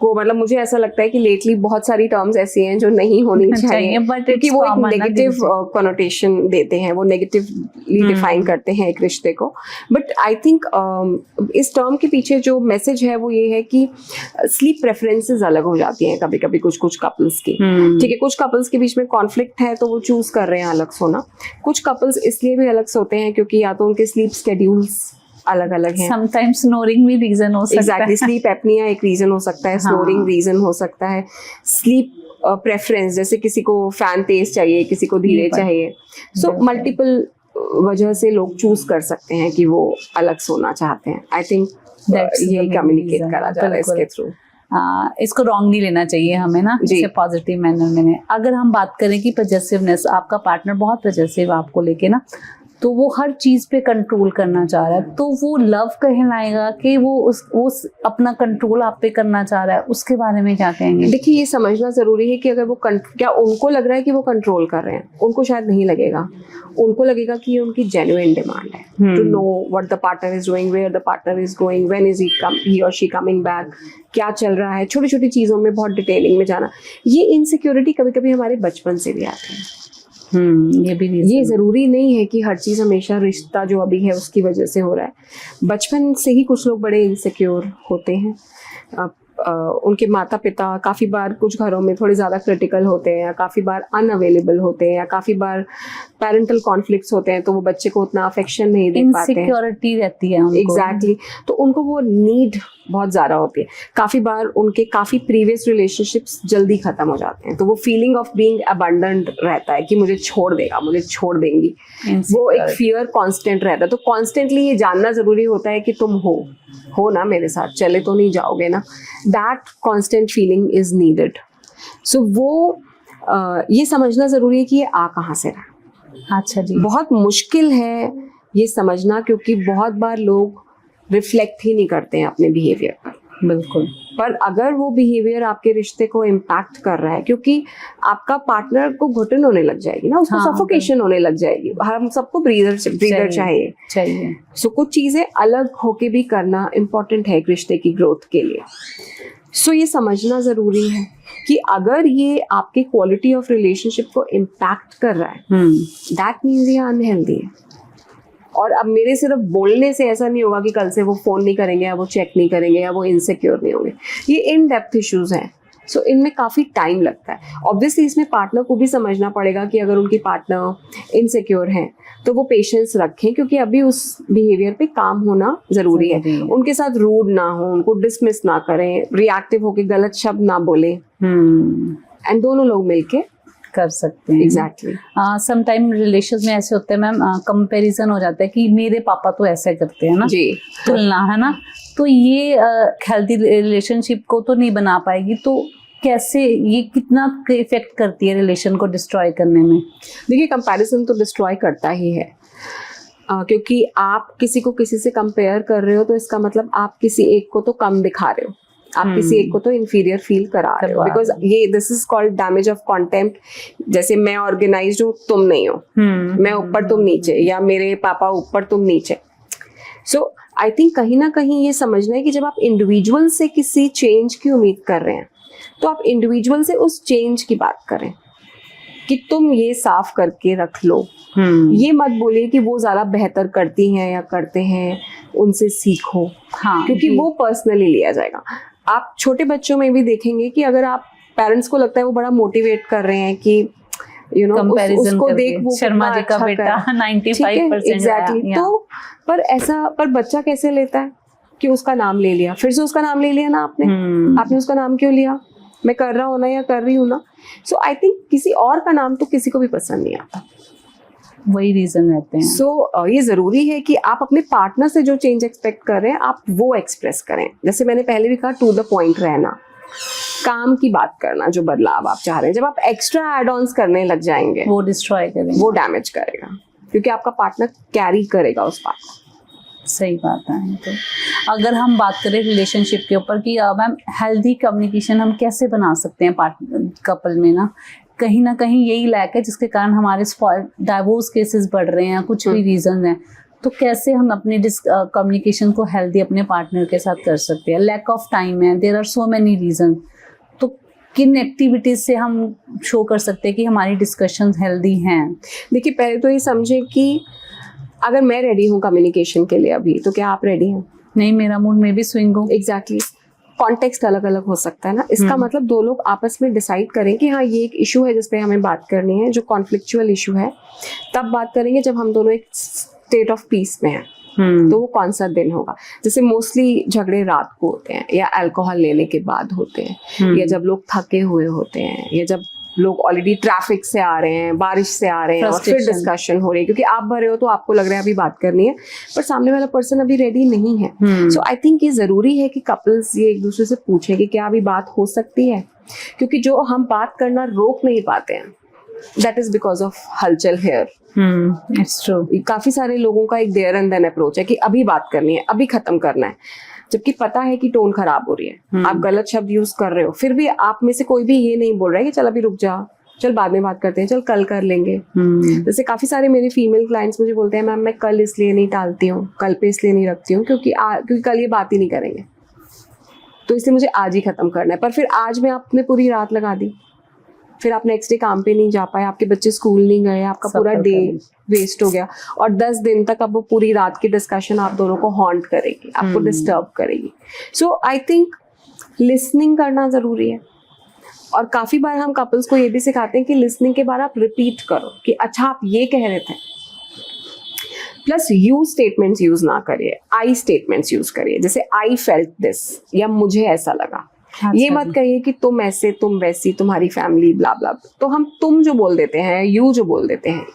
को, मतलब मुझे ऐसा लगता है कि लेटली बहुत सारी टर्म्स ऐसी हैं जो नहीं होनी चाहिए, क्योंकि वो एक नेगेटिव कॉनोटेशन देते हैं, वो नेगेटिवली डिफाइन करते हैं एक रिश्ते को। बट आई थिंक इस टर्म के पीछे जो मैसेज है वो ये है कि स्लीप प्रेफरेंसेस अलग हो जाती हैं कभी कभी कुछ कपल्स की। ठीक है, कुछ कपल्स के बीच में कॉन्फ्लिक्ट है तो वो चूज कर रहे हैं अलग सोना। कुछ कपल्स इसलिए भी अलग सोते हैं क्योंकि या तो उनके स्लीप स्केड्यूल्स अलग अलग है। समटाइम्स स्नोरिंग भी रीजन हो सकता है। स्लीप एपनिया एक रीजन हो सकता है, स्नोरिंग रीजन हो सकता है, स्लीप प्रेफरेंस, जैसे किसी को फैन तेज चाहिए, किसी को धीरे चाहिए। सो मल्टीपल वजह से लोग चूज कर सकते हैं कि वो अलग सोना चाहते हैं। आई थिंक ये कम्युनिकेट करा जा रहा है इसके थ्रू। इसको रॉन्ग नहीं लेना चाहिए हमें ना, इसे पॉजिटिव मैनर में। अगर हम बात करें कि पॉजेसिवनेस, आपका पार्टनर बहुत पॉजेसिव आपको लेके ना, तो वो हर चीज पे कंट्रोल करना चाह रहा है, तो वो लव कहलाएगा कि वो अपना कंट्रोल आप पे करना चाह रहा है? उसके बारे में क्या कहेंगे? देखिए, ये समझना जरूरी है कि अगर वो क्या उनको लग रहा है कि वो कंट्रोल कर रहे हैं, उनको शायद नहीं लगेगा। उनको लगेगा कि ये उनकी जेन्युइन डिमांड है to know what the partner is doing, where the partner is going, when is he और शी कमिंग बैक, क्या चल रहा है, छोटी छोटी चीजों में बहुत डिटेलिंग में जाना। ये इनसिक्योरिटी कभी कभी हमारे बचपन से भी आती है। ये जरूरी नहीं है कि हर चीज हमेशा रिश्ता जो अभी है उसकी वजह से हो रहा है। बचपन से ही कुछ लोग बड़े इनसिक्योर होते हैं। उनके माता पिता काफ़ी बार कुछ घरों में थोड़े ज़्यादा क्रिटिकल होते हैं, या काफ़ी बार अनअवेलेबल होते हैं, या काफ़ी बार पेरेंटल कॉन्फ्लिक्ट्स होते हैं, तो वो बच्चे को उतना अफेक्शन नहीं दे पाते हैं। इनसिक्योरिटी रहती है उनको। एग्जैक्टली तो उनको वो नीड बहुत ज़्यादा होती है। काफ़ी बार उनके काफ़ी प्रीवियस रिलेशनशिप्स जल्दी ख़त्म हो जाते हैं, तो वो फीलिंग ऑफ बीइंग अबंडन्ड रहता है कि मुझे छोड़ देगा, मुझे छोड़ देंगी। वो एक फियर कांस्टेंट रहता है। तो कॉन्स्टेंटली ये जानना ज़रूरी होता है कि तुम हो ना मेरे साथ, चले तो नहीं जाओगे ना। That constant feeling is needed. So वो ये समझना ज़रूरी है कि ये आ कहाँ से रहा। अच्छा जी। बहुत मुश्किल है ये समझना, क्योंकि बहुत बार लोग रिफ्लेक्ट ही नहीं करते हैं अपने बिहेवियर पर। बिल्कुल। पर अगर वो बिहेवियर आपके रिश्ते को इम्पैक्ट कर रहा है, क्योंकि आपका पार्टनर को घुटन होने लग जाएगी ना, उसको हाँ, सफोकेशन होने लग जाएगी। हम सबको ब्रीदर चाहिए। सो कुछ चीज़ें अलग होके भी करना इम्पोर्टेंट है एक रिश्ते की ग्रोथ के लिए। सो ये समझना ज़रूरी है कि अगर ये आपके क्वालिटी ऑफ रिलेशनशिप को इम्पैक्ट कर रहा है, दैट मीन्स ये अनहेल्दी है। और अब मेरे सिर्फ बोलने से ऐसा नहीं होगा कि कल से वो फ़ोन नहीं करेंगे, या वो चेक नहीं करेंगे, या वो इनसिक्योर नहीं होंगे। ये इन डेप्थ इश्यूज़ हैं। सो इनमें काफ़ी टाइम लगता है। ऑब्वियसली इसमें पार्टनर को भी समझना पड़ेगा कि अगर उनकी पार्टनर इनसिक्योर हैं तो वो पेशेंस रखें, क्योंकि अभी उस बिहेवियर पे काम होना ज़रूरी है। उनके साथ रूड ना हो, उनको डिसमिस ना करें, रिएक्टिव होकर गलत शब्द ना बोलें, एंड दोनों लोग मिलके कर सकते हैं। एग्जैक्टली। समटाइम रिलेशंस में ऐसे होते हैं मैम, कंपैरिजन हो जाता है कि मेरे पापा तो ऐसे करते हैं ना जी, तुलना, है ना। तो ये हेल्दी रिलेशनशिप को तो नहीं बना पाएगी। तो कैसे, ये कितना इफेक्ट करती है रिलेशन को डिस्ट्रॉय करने में? देखिए, कंपैरिजन तो डिस्ट्रॉय करता ही है, क्योंकि आप किसी को किसी से कंपेयर कर रहे हो, तो इसका मतलब आप किसी एक को तो कम दिखा रहे हो, आप किसी एक को तो इंफीरियर फील करा रहे हो। बिकॉज ये this is called damage of contempt. जैसे मैं ऑर्गेनाइज्ड हूँ, तुम नहीं हो, मैं ऊपर तुम नीचे, या मेरे पापा ऊपर तुम नीचे। सो आई थिंक कहीं ना कहीं ये समझना है कि जब आप इंडिविजुअल से किसी चेंज की उम्मीद कर रहे हैं, तो आप इंडिविजुअल से उस चेंज की बात करें कि तुम ये साफ करके रख लो। ये मत बोलिए कि वो ज़्यादा बेहतर करती हैं या करते हैं, उनसे सीखो। हाँ, क्योंकि वो पर्सनली लिया जाएगा। आप छोटे बच्चों में भी देखेंगे कि अगर आप पेरेंट्स को लगता है वो बड़ा मोटिवेट कर रहे हैं कि उसको देख, वो शर्मा जी का बेटा 95% एग्जैक्टली। तो पर बच्चा कैसे लेता है कि उसका नाम ले लिया, फिर से उसका नाम ले लिया ना आपने उसका नाम क्यों लिया, मैं कर रहा हूँ ना या कर रही हूँ ना। सो आई थिंक किसी और का नाम तो किसी को भी पसंद नहीं आता, वही रीजन रहते हैं। सो ये ज़रूरी है कि आप अपने पार्टनर से जो चेंज एक्सपेक्ट कर रहे हैं, आप वो एक्सप्रेस करें। जैसे मैंने पहले भी कहा, टू द पॉइंट रहना, काम की बात करना, जो बदलाव आप चाह रहे हैं। जब आप एक्स्ट्रा एड ऑन्स करने लग जाएंगे, वो डिस्ट्रॉय करेंगे, वो डैमेज करेगा, क्योंकि आपका पार्टनर कैरी करेगा उस बात को। सही बात है। तो अगर हम बात करें रिलेशनशिप के ऊपर कि मैम हेल्दी कम्युनिकेशन हम कैसे बना सकते हैं पार्टनर कपल में ना कहीं यही लैक है, जिसके कारण हमारे डाइवोर्स केसेस बढ़ रहे हैं, कुछ भी रीजन है। तो कैसे हम अपनी कम्युनिकेशन को हेल्दी अपने पार्टनर के साथ कर सकते हैं? लैक ऑफ टाइम है, there are so many reason. तो किन एक्टिविटीज से हम शो कर सकते हैं कि हमारी डिस्कशन हेल्दी हैं? देखिए, पहले तो ये समझे कि अगर मैं रेडी हूँ कम्युनिकेशन के लिए अभी, तो क्या आप रेडी हैं? नहीं, मेरा मूड में भी स्विंग हो। एग्जैक्टली। कॉन्टेक्स्ट अलग अलग हो सकता है ना। इसका मतलब दो लोग आपस में डिसाइड करें कि हाँ, ये एक इशू है जिस पे हमें बात करनी है, जो कॉन्फ्लिक्चुअल इशू है। तब बात करेंगे जब हम दोनों एक स्टेट ऑफ पीस में हैं। तो वो कौन सा दिन होगा? जैसे मोस्टली झगड़े रात को होते हैं, या अल्कोहल लेने के बाद होते हैं, या जब लोग थके हुए होते हैं, या जब लोग ऑलरेडी ट्रैफिक से आ रहे हैं, बारिश से आ रहे हैं, और फिर डिस्कशन हो रही है, क्योंकि आप भरे हो तो आपको लग रहा है अभी बात करनी है, पर सामने वाला पर्सन अभी रेडी नहीं है। सो आई थिंक ये ज़रूरी है कि कपल्स ये एक दूसरे से पूछें कि क्या अभी बात हो सकती है, क्योंकि जो हम बात करना रोक नहीं पाते हैं, दैट इज बिकॉज ऑफ हलचल हेयर। It's true. काफ़ी सारे लोगों का एक देयर एंड देन अप्रोच है कि अभी बात करनी है, अभी खत्म करना है, जबकि पता है कि टोन खराब हो रही है, आप गलत शब्द यूज कर रहे हो, फिर भी आप में से कोई भी ये नहीं बोल रहा है कि चल अभी रुक जा, चल बाद में बात करते हैं, चल कल कर लेंगे। जैसे काफी सारे मेरे फीमेल क्लाइंट्स मुझे बोलते हैं, मैम मैं कल इसलिए नहीं टालती हूँ, कल पे इसलिए नहीं रखती हूँ क्योंकि कल ये बात ही नहीं करेंगे, तो इसलिए मुझे आज ही खत्म करना है। पर फिर आज में आपने पूरी रात लगा दी, फिर आप नेक्स्ट डे काम पे नहीं जा पाए, आपके बच्चे स्कूल नहीं गए, आपका पूरा डे वेस्ट हो गया, और 10 दिन तक अब वो पूरी रात की डिस्कशन आप दोनों को हॉन्ट करेगी, आपको डिस्टर्ब करेगी। सो आई थिंक लिसनिंग करना ज़रूरी है। और काफ़ी बार हम कपल्स को ये भी सिखाते हैं कि लिसनिंग के बाद आप रिपीट करो कि अच्छा आप ये कह रहे थे। प्लस यू स्टेटमेंट्स यूज़ ना करिए, आई स्टेटमेंट्स यूज़ करिए। जैसे आई फेल्ट दिस या मुझे ऐसा लगा। ये मत कहिए कि तुम ऐसे, तुम वैसी, तुम्हारी फैमिली, ब्ला ब्ला। तो हम तुम जो बोल देते हैं, यू जो बोल देते हैं,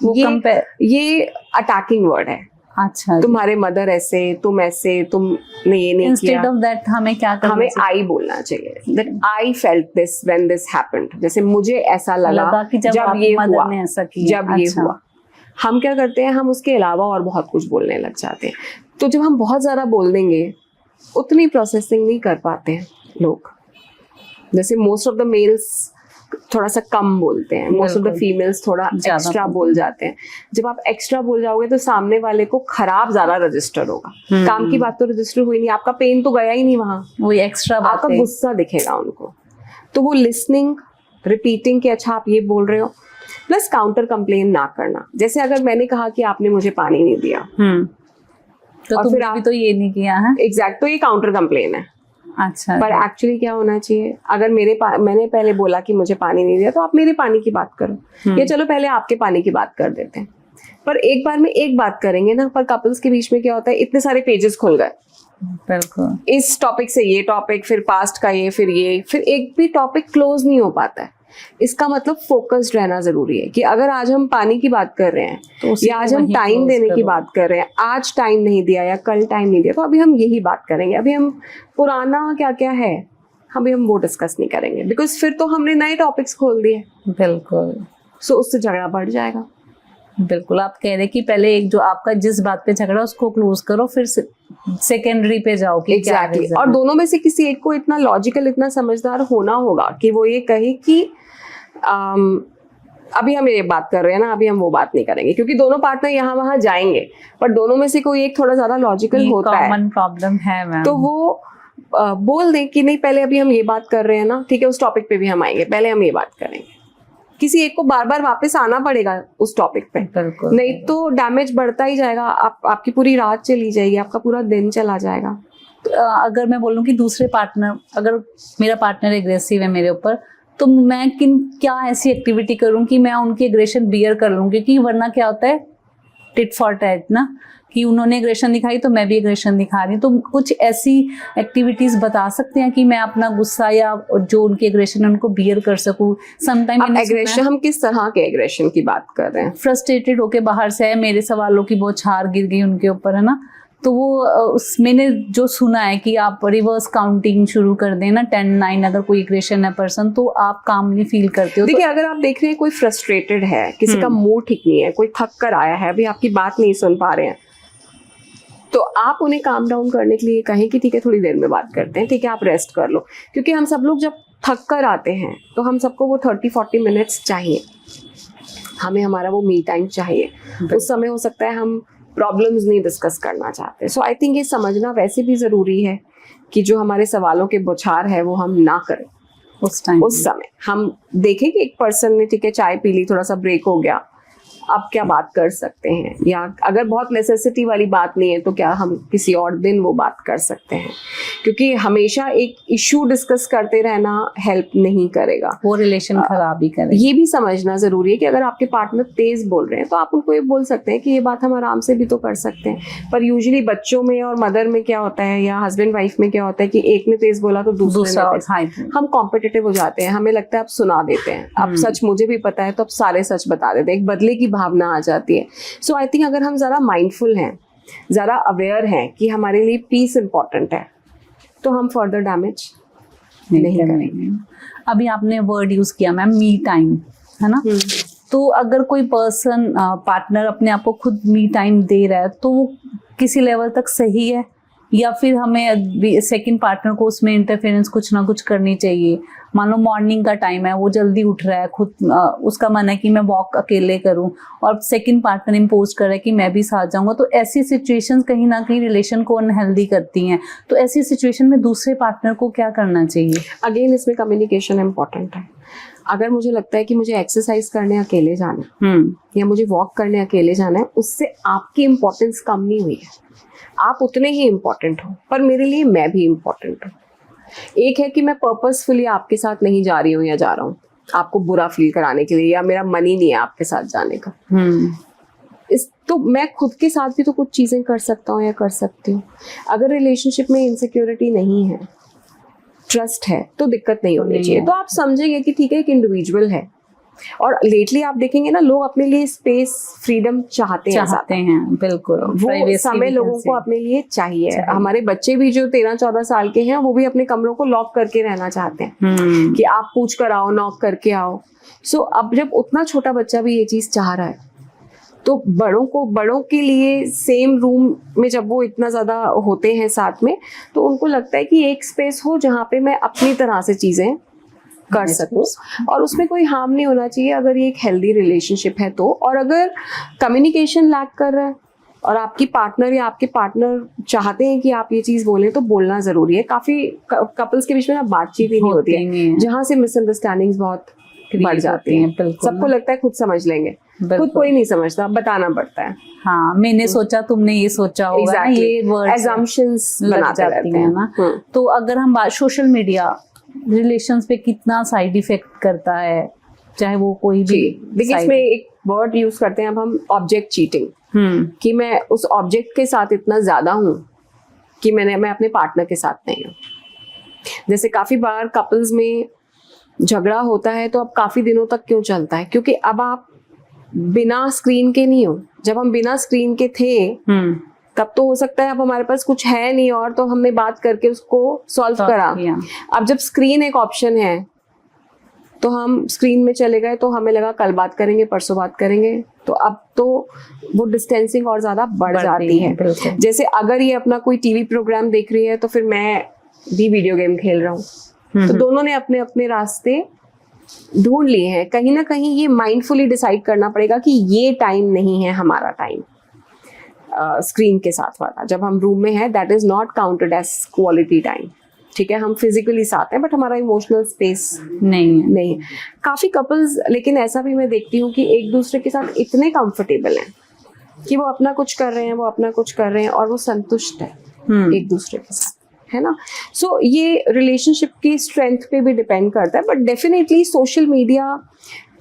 ये अटैकिंग वर्ड है। अच्छा, तुम्हारे मदर ऐसे, तुम ऐसे, तुमने ये नहीं किया। इंस्टेड ऑफ दैट हमें क्या करना हमें आई बोलना चाहिए, that I felt this when this happened. जैसे मुझे ऐसा लगा कि जब ये मदर हुआ, ने ऐसा किया। जब ये हुआ। हम क्या करते हैं, हम उसके अलावा और बहुत कुछ बोलने लग जाते हैं। तो जब हम बहुत ज़्यादा बोल देंगे, उतनी प्रोसेसिंग नहीं कर पाते हैं लोग। जैसे मोस्ट ऑफ द मेल्स थोड़ा सा कम बोलते हैं, मोस्ट ऑफ द फीमेल्स थोड़ा एक्स्ट्रा बोल जाते हैं। जब आप एक्स्ट्रा बोल जाओगे तो सामने वाले को खराब ज़्यादा रजिस्टर होगा। काम की बात तो रजिस्टर हुई नहीं, आपका पेन तो गया ही नहीं वहाँ, वो एक्स्ट्रा आपका गुस्सा दिखेगा उनको। तो वो लिसनिंग, रिपीटिंग कि अच्छा आप ये बोल रहे हो, प्लस काउंटर कंप्लेन ना करना। जैसे अगर मैंने कहा कि आपने मुझे पानी नहीं दिया, तो और फिर आप तो ये नहीं किया है, एग्जैक्ट, तो ये काउंटर कंप्लेन है। अच्छा, पर एक्चुअली क्या होना चाहिए, अगर मैंने पहले बोला कि मुझे पानी नहीं दिया, तो आप मेरे पानी की बात करो, या चलो पहले आपके पानी की बात कर देते हैं। पर एक बार में एक बात करेंगे ना। पर कपल्स के बीच में क्या होता है, इतने सारे पेजेस खुल गए, बिल्कुल, इस टॉपिक से ये टॉपिक, फिर पास्ट का ये, फिर एक भी टॉपिक क्लोज नहीं हो पाता है। इसका मतलब फोकस्ड रहना जरूरी है कि अगर आज हम पानी की बात कर रहे हैं, तो या आज हम टाइम देने की बात कर रहे हैं, आज टाइम नहीं दिया या कल टाइम नहीं दिया, तो अभी हम यही बात करेंगे। अभी हम पुराना क्या क्या है, अभी हम वो डिस्कस नहीं करेंगे, बिकॉज फिर तो हमने नए टॉपिक्स खोल दिए। बिल्कुल। सो उससे झगड़ा बढ़ जाएगा। बिल्कुल, आप कह रहे कि पहले एक जो आपका जिस बात पे झगड़ा उसको क्लोज करो, फिर सेकेंडरी पे जाओ कि एग्जैक्टली। और दोनों में से किसी एक को इतना लॉजिकल, इतना समझदार होना होगा कि वो ये कहे कि अभी हम ये बात कर रहे हैं ना, अभी हम वो बात नहीं करेंगे, क्योंकि दोनों पार्टनर यहाँ वहाँ जाएंगे, पर दोनों में से कोई एक थोड़ा ज्यादा लॉजिकल होता है, कॉमन प्रॉब्लम है मैम, तो वो बोल दें कि नहीं पहले अभी हम ये बात कर रहे हैं ना, ठीक है उस टॉपिक पे भी हम आएंगे, पहले हम ये बात करेंगे। किसी एक को बार बार वापस आना पड़ेगा उस टॉपिक पे, नहीं तो डैमेज बढ़ता ही जाएगा। आपकी पूरी रात चली जाएगी, आपका पूरा दिन चला जाएगा। अगर मैं बोलूँ कि दूसरे पार्टनर, अगर मेरा पार्टनर एग्रेसिव है मेरे ऊपर, तो मैं क्या ऐसी एक्टिविटी करूं कि मैं उनकी एग्रेशन बियर कर लूं, क्योंकि वरना क्या होता है टिट फॉर टैट ना, कि उन्होंने एग्रेशन दिखाई तो मैं भी एग्रेशन दिखा रही हूँ। तो कुछ ऐसी एक्टिविटीज बता सकते हैं कि मैं अपना गुस्सा या जो उनकी एग्रेशन है उनको बियर कर सकूं। समटाइम एग्रेशन, हम किस तरह के एग्रेशन की बात कर रहे हैं? फ्रस्ट्रेटेड होके बाहर से है, मेरे सवालों की बौछार गिर गई उनके ऊपर, है ना, तो वो मैंने जो सुना है कि आप रिवर्स काउंटिंग शुरू कर दें ना, 10, 9, अगर कोई एग्रेशन है पर्सन, तो आप कामली फील करते हो। देखिए, अगर आप देख रहे हैं कोई फ्रस्ट्रेटेड है, किसी का मूड ठीक नहीं है, कोई थक कर आया है, अभी आपकी बात नहीं सुन पा रहे हैं, तो आप उन्हें काम डाउन करने के लिए कहें कि ठीक है थोड़ी देर में बात करते हैं, ठीक है आप रेस्ट कर लो। क्योंकि हम सब लोग जब थक कर आते हैं तो हम सबको वो 30-40 मिनट्स चाहिए, हमें हमारा वो मी टाइम चाहिए। उस समय हो सकता है हम प्रॉब्लम्स नहीं डिस्कस करना चाहते। सो आई थिंक ये समझना वैसे भी ज़रूरी है कि जो हमारे सवालों के बौछार है वो हम ना करें उस समय। हम देखें कि एक पर्सन ने ठीक है चाय पी ली, थोड़ा सा ब्रेक हो गया, अब क्या बात कर सकते हैं, या अगर बहुत नेसेसिटी वाली बात नहीं है तो क्या हम किसी और दिन वो बात कर सकते हैं। क्योंकि हमेशा एक इशू डिस्कस करते रहना हेल्प नहीं करेगा, वो रिलेशन खराब ही करेगा। ये भी समझना जरूरी है कि अगर आपके पार्टनर तेज बोल रहे हैं तो आप उनको ये बोल सकते हैं कि ये बात हम आराम से भी तो कर सकते हैं। पर यूजुअली बच्चों में और मदर में क्या होता है, या हस्बैंड वाइफ में क्या होता है कि एक ने तेज बोला तो दूसरा हम कॉम्पिटिटिव हो जाते हैं, हमें लगता है अब सुना देते हैं, अब सच मुझे भी पता है तो अब सारे सच बता देते हैं, एक बदले की भावना आ जाती है। सो आई थिंक अगर हम ज़रा माइंडफुल हैं, ज़रा अवेयर हैं कि हमारे लिए पीस इम्पॉर्टेंट है, तो हम फर्दर डैमेज नहीं करेंगे। अभी आपने वर्ड यूज किया मैम, मी टाइम, है ना, तो अगर कोई पर्सन पार्टनर अपने आप को खुद मी टाइम दे रहा है तो वो किसी लेवल तक सही है, या फिर हमें सेकंड पार्टनर को उसमें इंटरफेरेंस कुछ ना कुछ करनी चाहिए? मान लो मॉर्निंग का टाइम है, वो जल्दी उठ रहा है, खुद उसका मन है कि मैं वॉक अकेले करूं, और सेकंड पार्टनर इम्पोज कर रहा है कि मैं भी साथ जाऊंगा, तो ऐसी सिचुएशंस कहीं ना कहीं रिलेशन को अनहेल्दी करती हैं। तो ऐसी सिचुएशन में दूसरे पार्टनर को क्या करना चाहिए? अगेन इसमें कम्युनिकेशन इम्पोर्टेंट है। अगर मुझे लगता है कि मुझे एक्सरसाइज करने अकेले जाना है या मुझे वॉक करने अकेले जाना है, उससे आपकी इम्पोर्टेंस कम नहीं हुई है, आप उतने ही इम्पोर्टेंट हो, पर मेरे लिए मैं भी इम्पोर्टेंट हूँ। एक है कि मैं पर्पसफुली आपके साथ नहीं जा रही हूँ या जा रहा हूँ आपको बुरा फील कराने के लिए, या मेरा मन ही नहीं है आपके साथ जाने का। तो मैं खुद के साथ भी तो कुछ चीज़ें कर सकता हूँ या कर सकती हूँ। अगर रिलेशनशिप में इनसिक्योरिटी नहीं है, ट्रस्ट है, तो दिक्कत नहीं होनी चाहिए। तो आप समझेंगे कि ठीक है, एक इंडिविजुअल है। और लेटली आप देखेंगे ना, लोग अपने लिए स्पेस, फ्रीडम चाहते हैं, बिल्कुल। वो समय लोगों को अपने लिए चाहिए। हमारे बच्चे भी जो 13-14 साल के हैं, वो भी अपने कमरों को लॉक करके रहना चाहते हैं कि आप पूछ कर आओ, नॉक करके आओ। सो अब जब उतना छोटा बच्चा भी ये चीज चाह रहा है, तो बड़ों के लिए सेम रूम में जब वो इतना ज्यादा होते हैं साथ में, तो उनको लगता है कि एक स्पेस हो जहाँ पे मैं अपनी तरह से चीजें कर सकूं, और उसमें कोई हार्म नहीं होना चाहिए अगर ये एक हेल्दी रिलेशनशिप है तो। और अगर कम्युनिकेशन लैक कर रहा है और आपकी पार्टनर या आपके पार्टनर चाहते हैं कि आप ये चीज बोलें, तो बोलना जरूरी है। काफी कपल्स के बीच में ना बातचीत ही नहीं होती है, जहाँ से मिसअंडरस्टैंडिंग्स बहुत बढ़ जाती हैं। सबको लगता है खुद समझ लेंगे, खुद कोई नहीं समझता, बताना पड़ता है। हाँ, मैंने सोचा, तुमने ये सोचा होगा, exactly. ये वर्ड assumptions बनाते रहते हैं ना। तो अगर हम बात, सोशल मीडिया रिलेशंस पे कितना साइड इफेक्ट करता है, चाहे वो कोई भी। देखिए, इसमें एक वर्ड यूज करते हैं अब हम, ऑब्जेक्ट चीटिंग, कि मैं उस ऑब्जेक्ट के साथ इतना ज्यादा हूँ कि मैं अपने पार्टनर के साथ नहीं हूँ। जैसे काफी बार कपल्स में झगड़ा होता है, तो अब काफी दिनों तक क्यों चलता है? क्योंकि अब आप बिना स्क्रीन के नहीं हो। जब हम बिना स्क्रीन के थे, तब तो हो सकता है अब हमारे पास कुछ है नहीं, और तो हमने बात करके उसको सॉल्व करा। अब जब स्क्रीन एक ऑप्शन है, तो हम स्क्रीन में चले गए, तो हमें लगा कल बात करेंगे, परसों बात करेंगे, तो अब तो वो डिस्टेंसिंग और ज्यादा बढ़ जाती है। जैसे अगर ये अपना कोई टीवी प्रोग्राम देख रही है, तो फिर मैं भी वीडियो गेम खेल रहा हूँ, तो दोनों ने अपने अपने रास्ते ढूंढ लिए हैं। कहीं ना कहीं ये माइंडफुली डिसाइड करना पड़ेगा कि ये टाइम नहीं है हमारा टाइम स्क्रीन के साथ वाला। जब हम रूम में हैं, that is not counted as quality time. ठीक है, हम फिजिकली साथ हैं, बट हमारा इमोशनल स्पेस नहीं है। काफी कपल्स, लेकिन ऐसा भी मैं देखती हूँ कि एक दूसरे के साथ इतने कंफर्टेबल हैं कि वो अपना कुछ कर रहे हैं, वो अपना कुछ कर रहे हैं, और वो संतुष्ट है एक दूसरे के साथ, है ना। सो ये रिलेशनशिप की स्ट्रेंथ पे भी डिपेंड करता है। बट डेफिनेटली सोशल मीडिया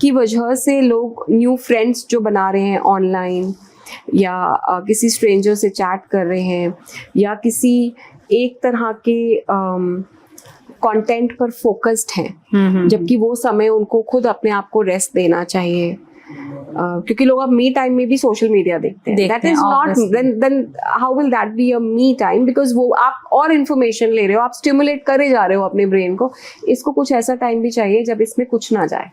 की वजह से लोग न्यू फ्रेंड्स जो बना रहे हैं ऑनलाइन, या किसी स्ट्रेंजर से चैट कर रहे हैं, या किसी एक तरह के कंटेंट पर फोकस्ड हैं, जबकि वो समय उनको खुद अपने आप को रेस्ट देना चाहिए। क्योंकि लोग अब मी टाइम में भी सोशल मीडिया देखते हैं। That is not, then how will that be a me time? Because वो आप और इन्फॉर्मेशन ले रहे हो, आप स्टिमुलेट करे जा रहे हो अपने ब्रेन को। इसको कुछ ऐसा टाइम भी चाहिए जब इसमें कुछ ना जाए।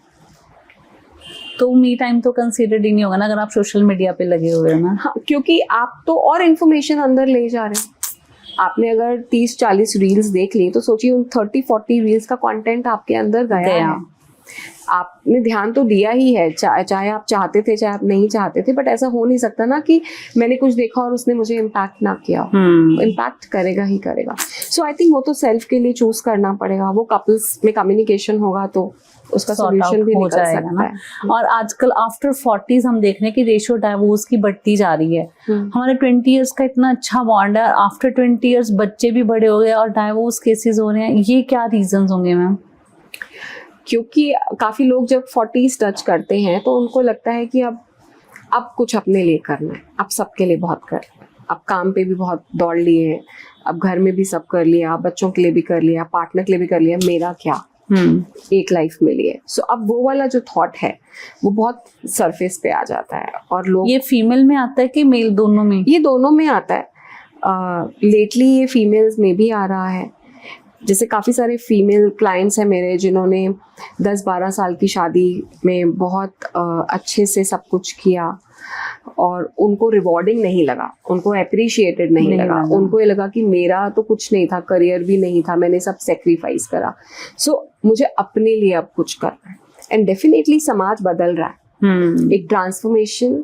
तो मी टाइम तो कंसीडर्ड ही नहीं होगा ना अगर आप सोशल मीडिया पे लगे हुए हो ना। हाँ, क्योंकि आप तो और इन्फॉर्मेशन अंदर ले जा रहे हो। आपने अगर 30-40 रील्स देख ली, तो सोचिए उन 30-40 रील्स का कंटेंट आपके अंदर गया है। आपने ध्यान तो दिया ही है, चाहे आप चाहते थे, चाहे आप नहीं चाहते थे। बट ऐसा हो नहीं सकता ना कि मैंने कुछ देखा और उसने मुझे इम्पैक्ट ना किया। इम्पैक्ट करेगा ही करेगा। सो आई थिंक वो तो सेल्फ के लिए चूज करना पड़ेगा। वो कपल्स में कम्युनिकेशन होगा तो उसका सॉल्यूशन भी निकल सकता है। और आजकल आफ्टर 40s हम देख रहे हैं कि रेशियो डाइवोर्स की बढ़ती जा रही है। हमारे 20 इयर्स का इतना अच्छा बॉन्ड है, आफ्टर 20 इयर्स बच्चे भी बड़े हो गए और डाइवोर्स केसेस हो रहे हैं। ये क्या रीजंस होंगे मैम? क्योंकि काफी लोग जब 40s टच करते हैं, तो उनको लगता है कि अब कुछ अपने लिए करना है, अब सबके लिए बहुत कर, अब काम पे भी बहुत दौड़ लिए, अब घर में भी सब कर लिया, बच्चों के लिए भी कर लिया, पार्टनर के लिए भी कर लिया, मेरा क्या, एक लाइफ मिली है। सो अब वो वाला जो थॉट है वो बहुत सरफेस पे आ जाता है। और लोग, ये फीमेल में आता है कि मेल दोनों में? ये दोनों में आता है। लेटली ये फीमेल्स में भी आ रहा है। जैसे काफ़ी सारे फीमेल क्लाइंट्स हैं मेरे, जिन्होंने 10-12 साल की शादी में बहुत अच्छे से सब कुछ किया, और उनको रिवॉर्डिंग नहीं लगा, उनको अप्रिशिएटेड नहीं लगा। उनको ये लगा कि मेरा तो कुछ नहीं था, करियर भी नहीं था, मैंने सब सेक्रीफाइस करा। सो मुझे अपने लिए अब कुछ करना है। एंड डेफिनेटली समाज बदल रहा है, एक ट्रांसफॉर्मेशन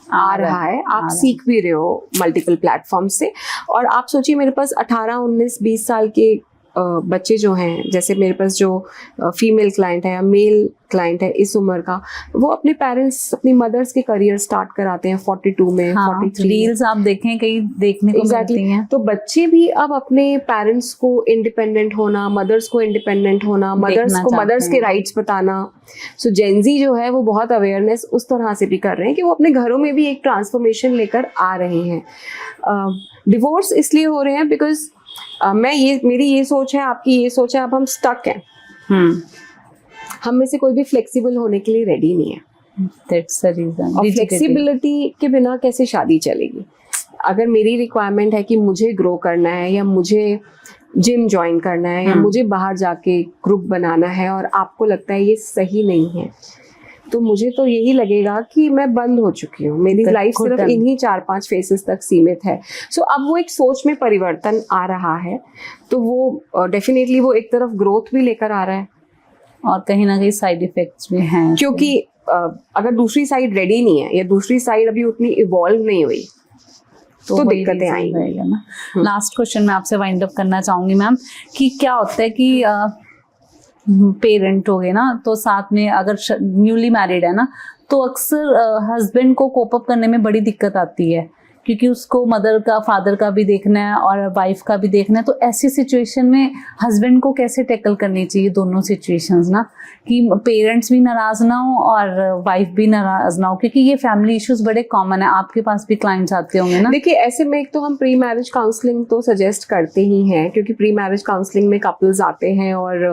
आ रहा है। आप सीख भी रहे हो मल्टीपल प्लेटफॉर्म से। और आप सोचिए, मेरे पास 18, 19, 20 साल के बच्चे जो हैं, जैसे मेरे पास जो फीमेल क्लाइंट है या मेल क्लाइंट है इस उम्र का, वो अपने पेरेंट्स, अपनी मदर्स के करियर स्टार्ट कराते हैं 42 में, 43 रील्स आप देखें कहीं देखने को मिलती हैं। तो बच्चे भी अब अपने पेरेंट्स को इंडिपेंडेंट होना, मदर्स को इंडिपेंडेंट होना, मदर्स के राइट्स बताना। सो जेनजी जो है वो बहुत अवेयरनेस उस तरह से भी कर रहे हैं कि वो अपने घरों में भी एक ट्रांसफॉर्मेशन लेकर आ रहे हैं। डिवोर्स इसलिए हो रहे हैं बिकॉज मेरी ये सोच है, आपकी ये सोच है, अब हम स्टक हैं। हम में से कोई भी फ्लेक्सिबल होने के लिए रेडी नहीं है। That's the reason. और फ्लेक्सिबिलिटी के बिना कैसे शादी चलेगी? अगर मेरी रिक्वायरमेंट है कि मुझे ग्रो करना है, या मुझे जिम ज्वाइन करना है, या मुझे बाहर जाके ग्रुप बनाना है, और आपको लगता है ये सही नहीं है, तो मुझे तो यही लगेगा कि मैं बंद हो चुकी हूँ, मेरी लाइफ सिर्फ इन्हीं 4-5 फेसेस तक सीमित है। सो अब वो एक सोच में परिवर्तन आ रहा है, तो वो डेफिनेटली वो एक तरफ ग्रोथ भी लेकर आ रहा है, और कहीं ना कहीं साइड इफेक्ट्स भी हैं, क्योंकि अगर दूसरी साइड रेडी नहीं है या दूसरी साइड अभी उतनी इवॉल्व नहीं हुई तो दिक्कतें आएंगी ना। लास्ट क्वेश्चन मैं आपसे वाइंड अप करना चाहूंगी मैम, कि क्या होता है कि पेरेंट हो गए ना, तो साथ में अगर न्यूली मैरिड है ना, तो अक्सर हस्बैंड को कोप अप करने में बड़ी दिक्कत आती है, क्योंकि उसको मदर का, फादर का भी देखना है और वाइफ का भी देखना है। तो ऐसी सिचुएशन में हस्बैंड को कैसे टैकल करनी चाहिए दोनों सिचुएशंस ना, कि पेरेंट्स भी नाराज ना हो और वाइफ भी नाराज ना हो, क्योंकि ये फैमिली इश्यूज बड़े कॉमन है, आपके पास भी क्लाइंट्स आते होंगे ना। देखिए, ऐसे में एक तो हम प्री मैरिज काउंसलिंग तो सजेस्ट करते ही हैं, क्योंकि प्री मैरिज काउंसलिंग में कपल्स आते हैं और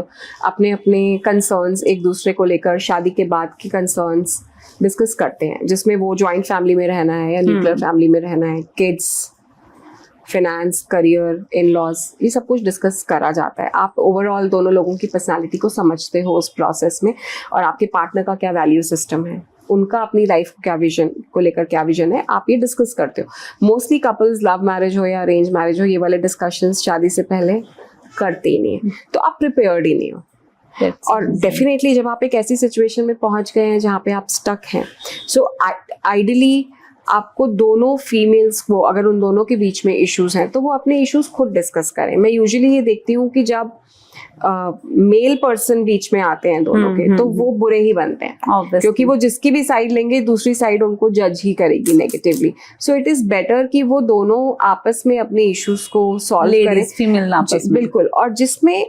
अपने अपने कंसर्न्स एक दूसरे को लेकर, शादी के बाद की कंसर्न्स डिस्कस करते हैं, जिसमें वो जॉइंट फैमिली में रहना है या न्यूक्लियर फैमिली में रहना है, kids, finance, career, in laws, ये सब कुछ डिस्कस करा जाता है। आप ओवरऑल दोनों लोगों की पर्सनालिटी को समझते हो उस प्रोसेस में, और आपके पार्टनर का क्या वैल्यू सिस्टम है, उनका अपनी लाइफ क्या विजन को लेकर क्या विजन है, आप ये डिस्कस करते हो। मोस्टली कपल्स लव मैरिज हो या अरेंज मैरिज हो, ये वाले डिस्कशंस शादी से पहले करते ही नहीं है, तो आप प्रिपेयर्ड ही नहीं हो। और डेफिनेटली जब आप एक ऐसी सिचुएशन में पहुंच गए हैं जहाँ पे आप स्टक हैं, सो आइडियली आपको दोनों फीमेल्स को, अगर उन दोनों के बीच में इश्यूज हैं, तो वो अपने इश्यूज खुद डिस्कस करें। मैं यूजुअली ये देखती हूँ कि जब मेल पर्सन बीच में आते हैं दोनों के, तो वो बुरे ही बनते हैं, क्योंकि वो जिसकी भी साइड लेंगे दूसरी साइड उनको जज ही करेगी negatively. So it is better कि वो दोनों आपस में अपने इश्यूज को सॉल्व करें, फीमेल आपस में। बिल्कुल, और जिसमें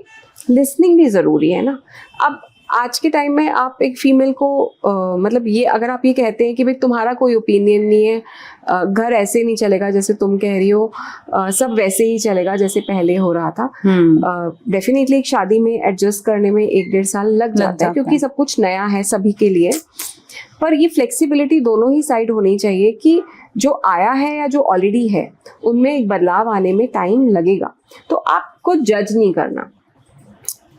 लिसनिंग भी जरूरी है ना। अब आज के टाइम में आप एक फीमेल को मतलब ये अगर आप ये कहते हैं कि भाई तुम्हारा कोई ओपिनियन नहीं है, घर ऐसे नहीं चलेगा जैसे तुम कह रही हो, सब वैसे ही चलेगा जैसे पहले हो रहा था, डेफिनेटली एक शादी में एडजस्ट करने में 1-1.5 साल लग जाता है, क्योंकि सब कुछ नया है सभी के लिए। पर ये फ्लेक्सिबिलिटी दोनों ही साइड होनी चाहिए कि जो आया है या जो ऑलरेडी है उनमें एक बदलाव आने में टाइम लगेगा। तो आपको जज नहीं करना,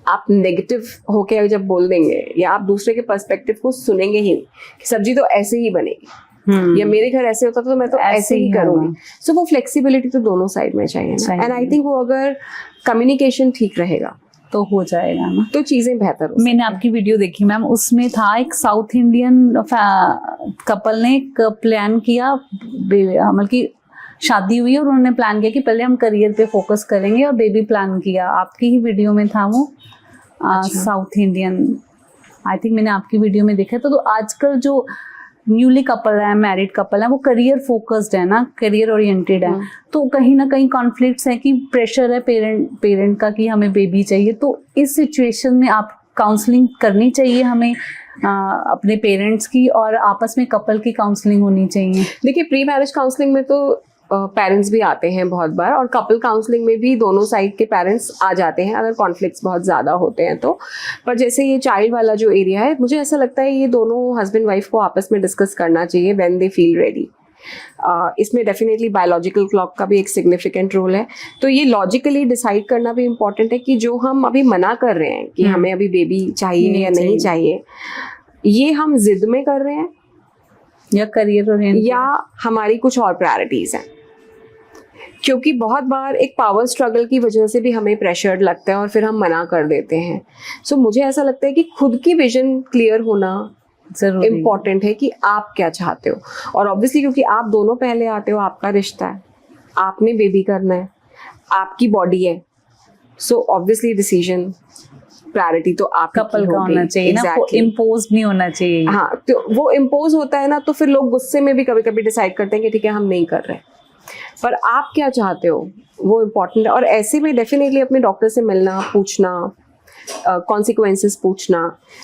आप नेगेटिव होके जब बोल देंगे या आप दूसरे के पर्सपेक्टिव को सुनेंगे ही नहीं कि सब्जी तो ऐसे ही बनेगी या मेरे घर ऐसे होता तो मैं तो ऐसे ही करूंगी। सो वो फ्लेक्सिबिलिटी तो दोनों साइड में चाहिए ना, एंड आई थिंक वो अगर कम्युनिकेशन ठीक रहेगा तो हो जाएगा ना, तो चीजें बेहतर हो। मैंने आपकी वीडियो देखी मैम, उसमें था एक साउथ इंडियन कपल ने एक प्लान किया, मतलब कि शादी हुई और उन्होंने प्लान किया कि पहले हम करियर पे फोकस करेंगे और बेबी प्लान किया। आपकी ही वीडियो में था वो, साउथ इंडियन, आई थिंक मैंने आपकी वीडियो में देखा। तो आजकल जो न्यूली कपल है, मैरिड कपल है, वो करियर फोकस्ड है ना, करियर ओरिएंटेड है, तो कहीं ना कहीं कॉन्फ्लिक्ट्स है कि प्रेशर है पेरेंट का कि हमें बेबी चाहिए। तो इस सिचुएशन में आप काउंसलिंग करनी चाहिए हमें अपने पेरेंट्स की, और आपस में कपल की काउंसलिंग होनी चाहिए। देखिए, प्री मैरिज काउंसलिंग में तो पेरेंट्स भी आते हैं बहुत बार, और कपल काउंसलिंग में भी दोनों साइड के पेरेंट्स आ जाते हैं अगर कॉन्फ्लिक्ट्स बहुत ज़्यादा होते हैं तो। पर जैसे ये चाइल्ड वाला जो एरिया है, मुझे ऐसा लगता है ये दोनों हस्बैंड वाइफ को आपस में डिस्कस करना चाहिए व्हेन दे फील रेडी। इसमें डेफिनेटली बायोलॉजिकल क्लॉक का भी एक सिग्निफिकेंट रोल है, तो ये लॉजिकली डिसाइड करना भी इम्पॉर्टेंट है कि जो हम अभी मना कर रहे हैं कि हमें अभी बेबी चाहिए या नहीं चाहिए, ये हम जिद में कर रहे हैं या करियर ओरिएंटेड या हमारी कुछ और प्रायोरिटीज हैं। क्योंकि बहुत बार एक पावर स्ट्रगल की वजह से भी हमें प्रेशर लगता है और फिर हम मना कर देते हैं। सो मुझे ऐसा लगता है कि खुद की विजन क्लियर होना जरूर इम्पॉर्टेंट है कि आप क्या चाहते हो। और ऑब्वियसली क्योंकि आप दोनों पहले आते हो, आपका रिश्ता है, आपने बेबी करना है, आपकी बॉडी है, सो ऑब्वियसली डिसीजन प्रायोरिटी तो आप कपल का होना चाहिए ना, इम्पोज नहीं होना चाहिए। हाँ, तो वो इम्पोज होता है ना, तो फिर लोग गुस्से में भी कभी कभी डिसाइड करते हैं कि ठीक है हम नहीं कर रहे, पर आप क्या चाहते हो वो इम्पोर्टेंट है। और ऐसे में डेफिनेटली अपने डॉक्टर से मिलना, पूछना, कॉन्सिक्वेंसेस पूछना,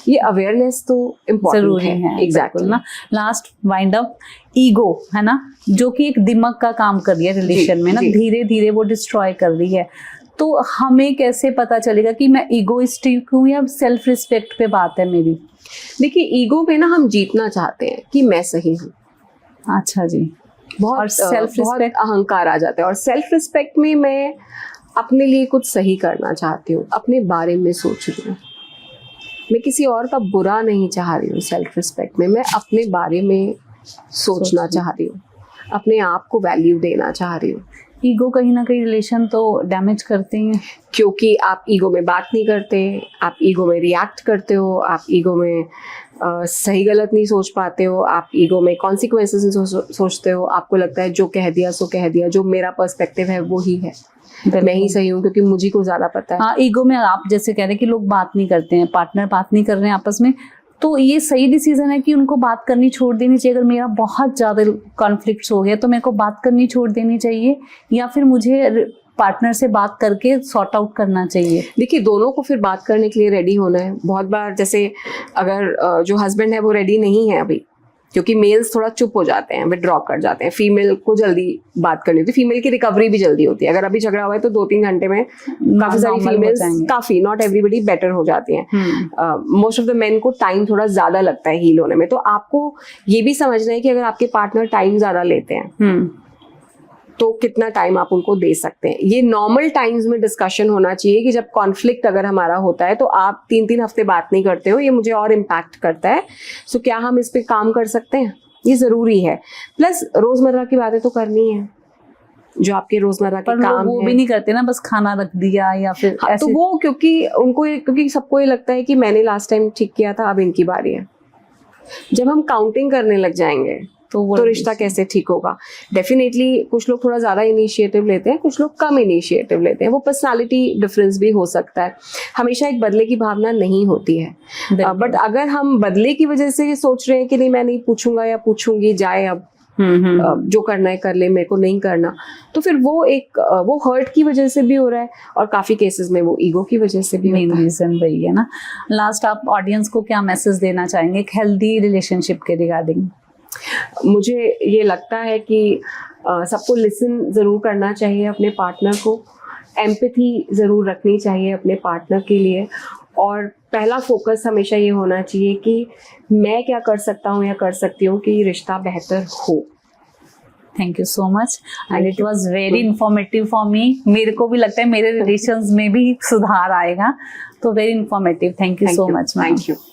ये अवेयरनेस तो इम्पोर्टेंट जरूरी है। एग्जैक्टली ना। लास्ट वाइंड अप, ईगो है ना, जो कि एक दिमाग का काम कर रही है रिलेशन में ना, धीरे धीरे वो डिस्ट्रॉय कर रही है। तो हमें कैसे पता चलेगा कि मैं ईगोइस्टिक हूँ या सेल्फ रिस्पेक्ट पे बात है मेरी? देखिए, ईगो में ना हम जीतना चाहते हैं कि मैं सही हूँ। अच्छा जी। बहुत और सेल्फ रिस्पेक्ट, अहंकार आ जाता है। और सेल्फ रिस्पेक्ट में मैं अपने लिए कुछ सही करना चाहती हूँ, अपने बारे में सोच रही हूँ, मैं किसी और का बुरा नहीं चाह रही हूँ। सेल्फ रिस्पेक्ट में मैं अपने बारे में सोचना चाह रही हूँ, अपने आप को वैल्यू देना चाह रही हूँ। ईगो कहीं ना कहीं रिलेशन तो डैमेज करते हैं, क्योंकि आप ईगो में बात नहीं करते, आप ईगो में रिएक्ट करते हो, आप ईगो में सही गलत नहीं सोच पाते हो, आप ईगो में कॉन्सिक्वेंसेस नहीं सोचते हो। आपको लगता है जो कह दिया सो कह दिया, जो मेरा पर्सपेक्टिव है वो ही है, मैं ही सही हूँ क्योंकि मुझे को ज्यादा पता है। हाँ, ईगो में आप जैसे कह रहे हैं कि लोग बात नहीं करते हैं, पार्टनर बात नहीं कर रहे हैं आपस में, तो ये सही डिसीजन है कि उनको बात करनी छोड़ देनी चाहिए? अगर मेरा बहुत ज़्यादा कॉन्फ्लिक्ट्स हो गया तो मेरे को बात करनी छोड़ देनी चाहिए, या फिर मुझे पार्टनर से बात करके सॉर्ट आउट करना चाहिए? देखिए, दोनों को फिर बात करने के लिए रेडी होना है। बहुत बार जैसे अगर जो हस्बैंड है वो रेडी नहीं है अभी, क्योंकि मेल्स थोड़ा चुप हो जाते हैं, विड्रॉ कर जाते हैं, फीमेल को जल्दी बात करनी होती है, फीमेल की रिकवरी भी जल्दी होती है। अगर अभी झगड़ा हुआ है तो 2-3 घंटे में काफी सारी फीमेल्स, काफी, नॉट एवरीबडी, बेटर हो जाती हैं। मोस्ट ऑफ द मेन को टाइम थोड़ा ज्यादा लगता है हील होने में। तो आपको ये भी समझना है कि अगर आपके पार्टनर टाइम ज्यादा लेते हैं तो कितना टाइम आप उनको दे सकते हैं। ये नॉर्मल टाइम्स में डिस्कशन होना चाहिए कि जब कॉन्फ्लिक्ट अगर हमारा होता है तो आप 3-3 हफ्ते बात नहीं करते हो, ये मुझे और इम्पैक्ट करता है, सो क्या हम इस पे काम कर सकते हैं, ये जरूरी है। प्लस रोजमर्रा की बातें तो करनी है, जो आपके रोजमर्रा के काम वो भी नहीं करते ना, बस खाना रख दिया या फिर हाँ, ऐसे। तो वो क्योंकि सबको ये लगता है कि मैंने लास्ट टाइम ठीक किया था, अब इनकी बारी है। जब हम काउंटिंग करने लग जाएंगे तो रिश्ता कैसे ठीक होगा? डेफिनेटली कुछ लोग थोड़ा ज्यादा इनिशिएटिव लेते हैं, कुछ लोग कम इनिशिएटिव लेते हैं, वो पर्सनालिटी डिफरेंस भी हो सकता है। हमेशा एक बदले की भावना नहीं होती है, बट अगर हम बदले की वजह से सोच रहे हैं कि नहीं मैं नहीं पूछूंगा या पूछूंगी, जाए अब जो करना है कर ले, मेरे को नहीं करना, तो फिर वो हर्ट की वजह से भी हो रहा है, और काफी केसेस में वो ईगो की वजह से भी मेन रीजन वही है ना। लास्ट, आप ऑडियंस को क्या मैसेज देना चाहेंगे एक हेल्दी रिलेशनशिप के रिगार्डिंग? मुझे ये लगता है कि सबको लिसन ज़रूर करना चाहिए अपने पार्टनर को, एम्पैथी ज़रूर रखनी चाहिए अपने पार्टनर के लिए, और पहला फोकस हमेशा ये होना चाहिए कि मैं क्या कर सकता हूँ या कर सकती हूँ कि रिश्ता बेहतर हो। Thank you so much and it was very informative for me. मेरे को भी लगता है मेरे रिलेशंस में भी सुधार आएगा, तो very informative. Thank you so much. Thank you.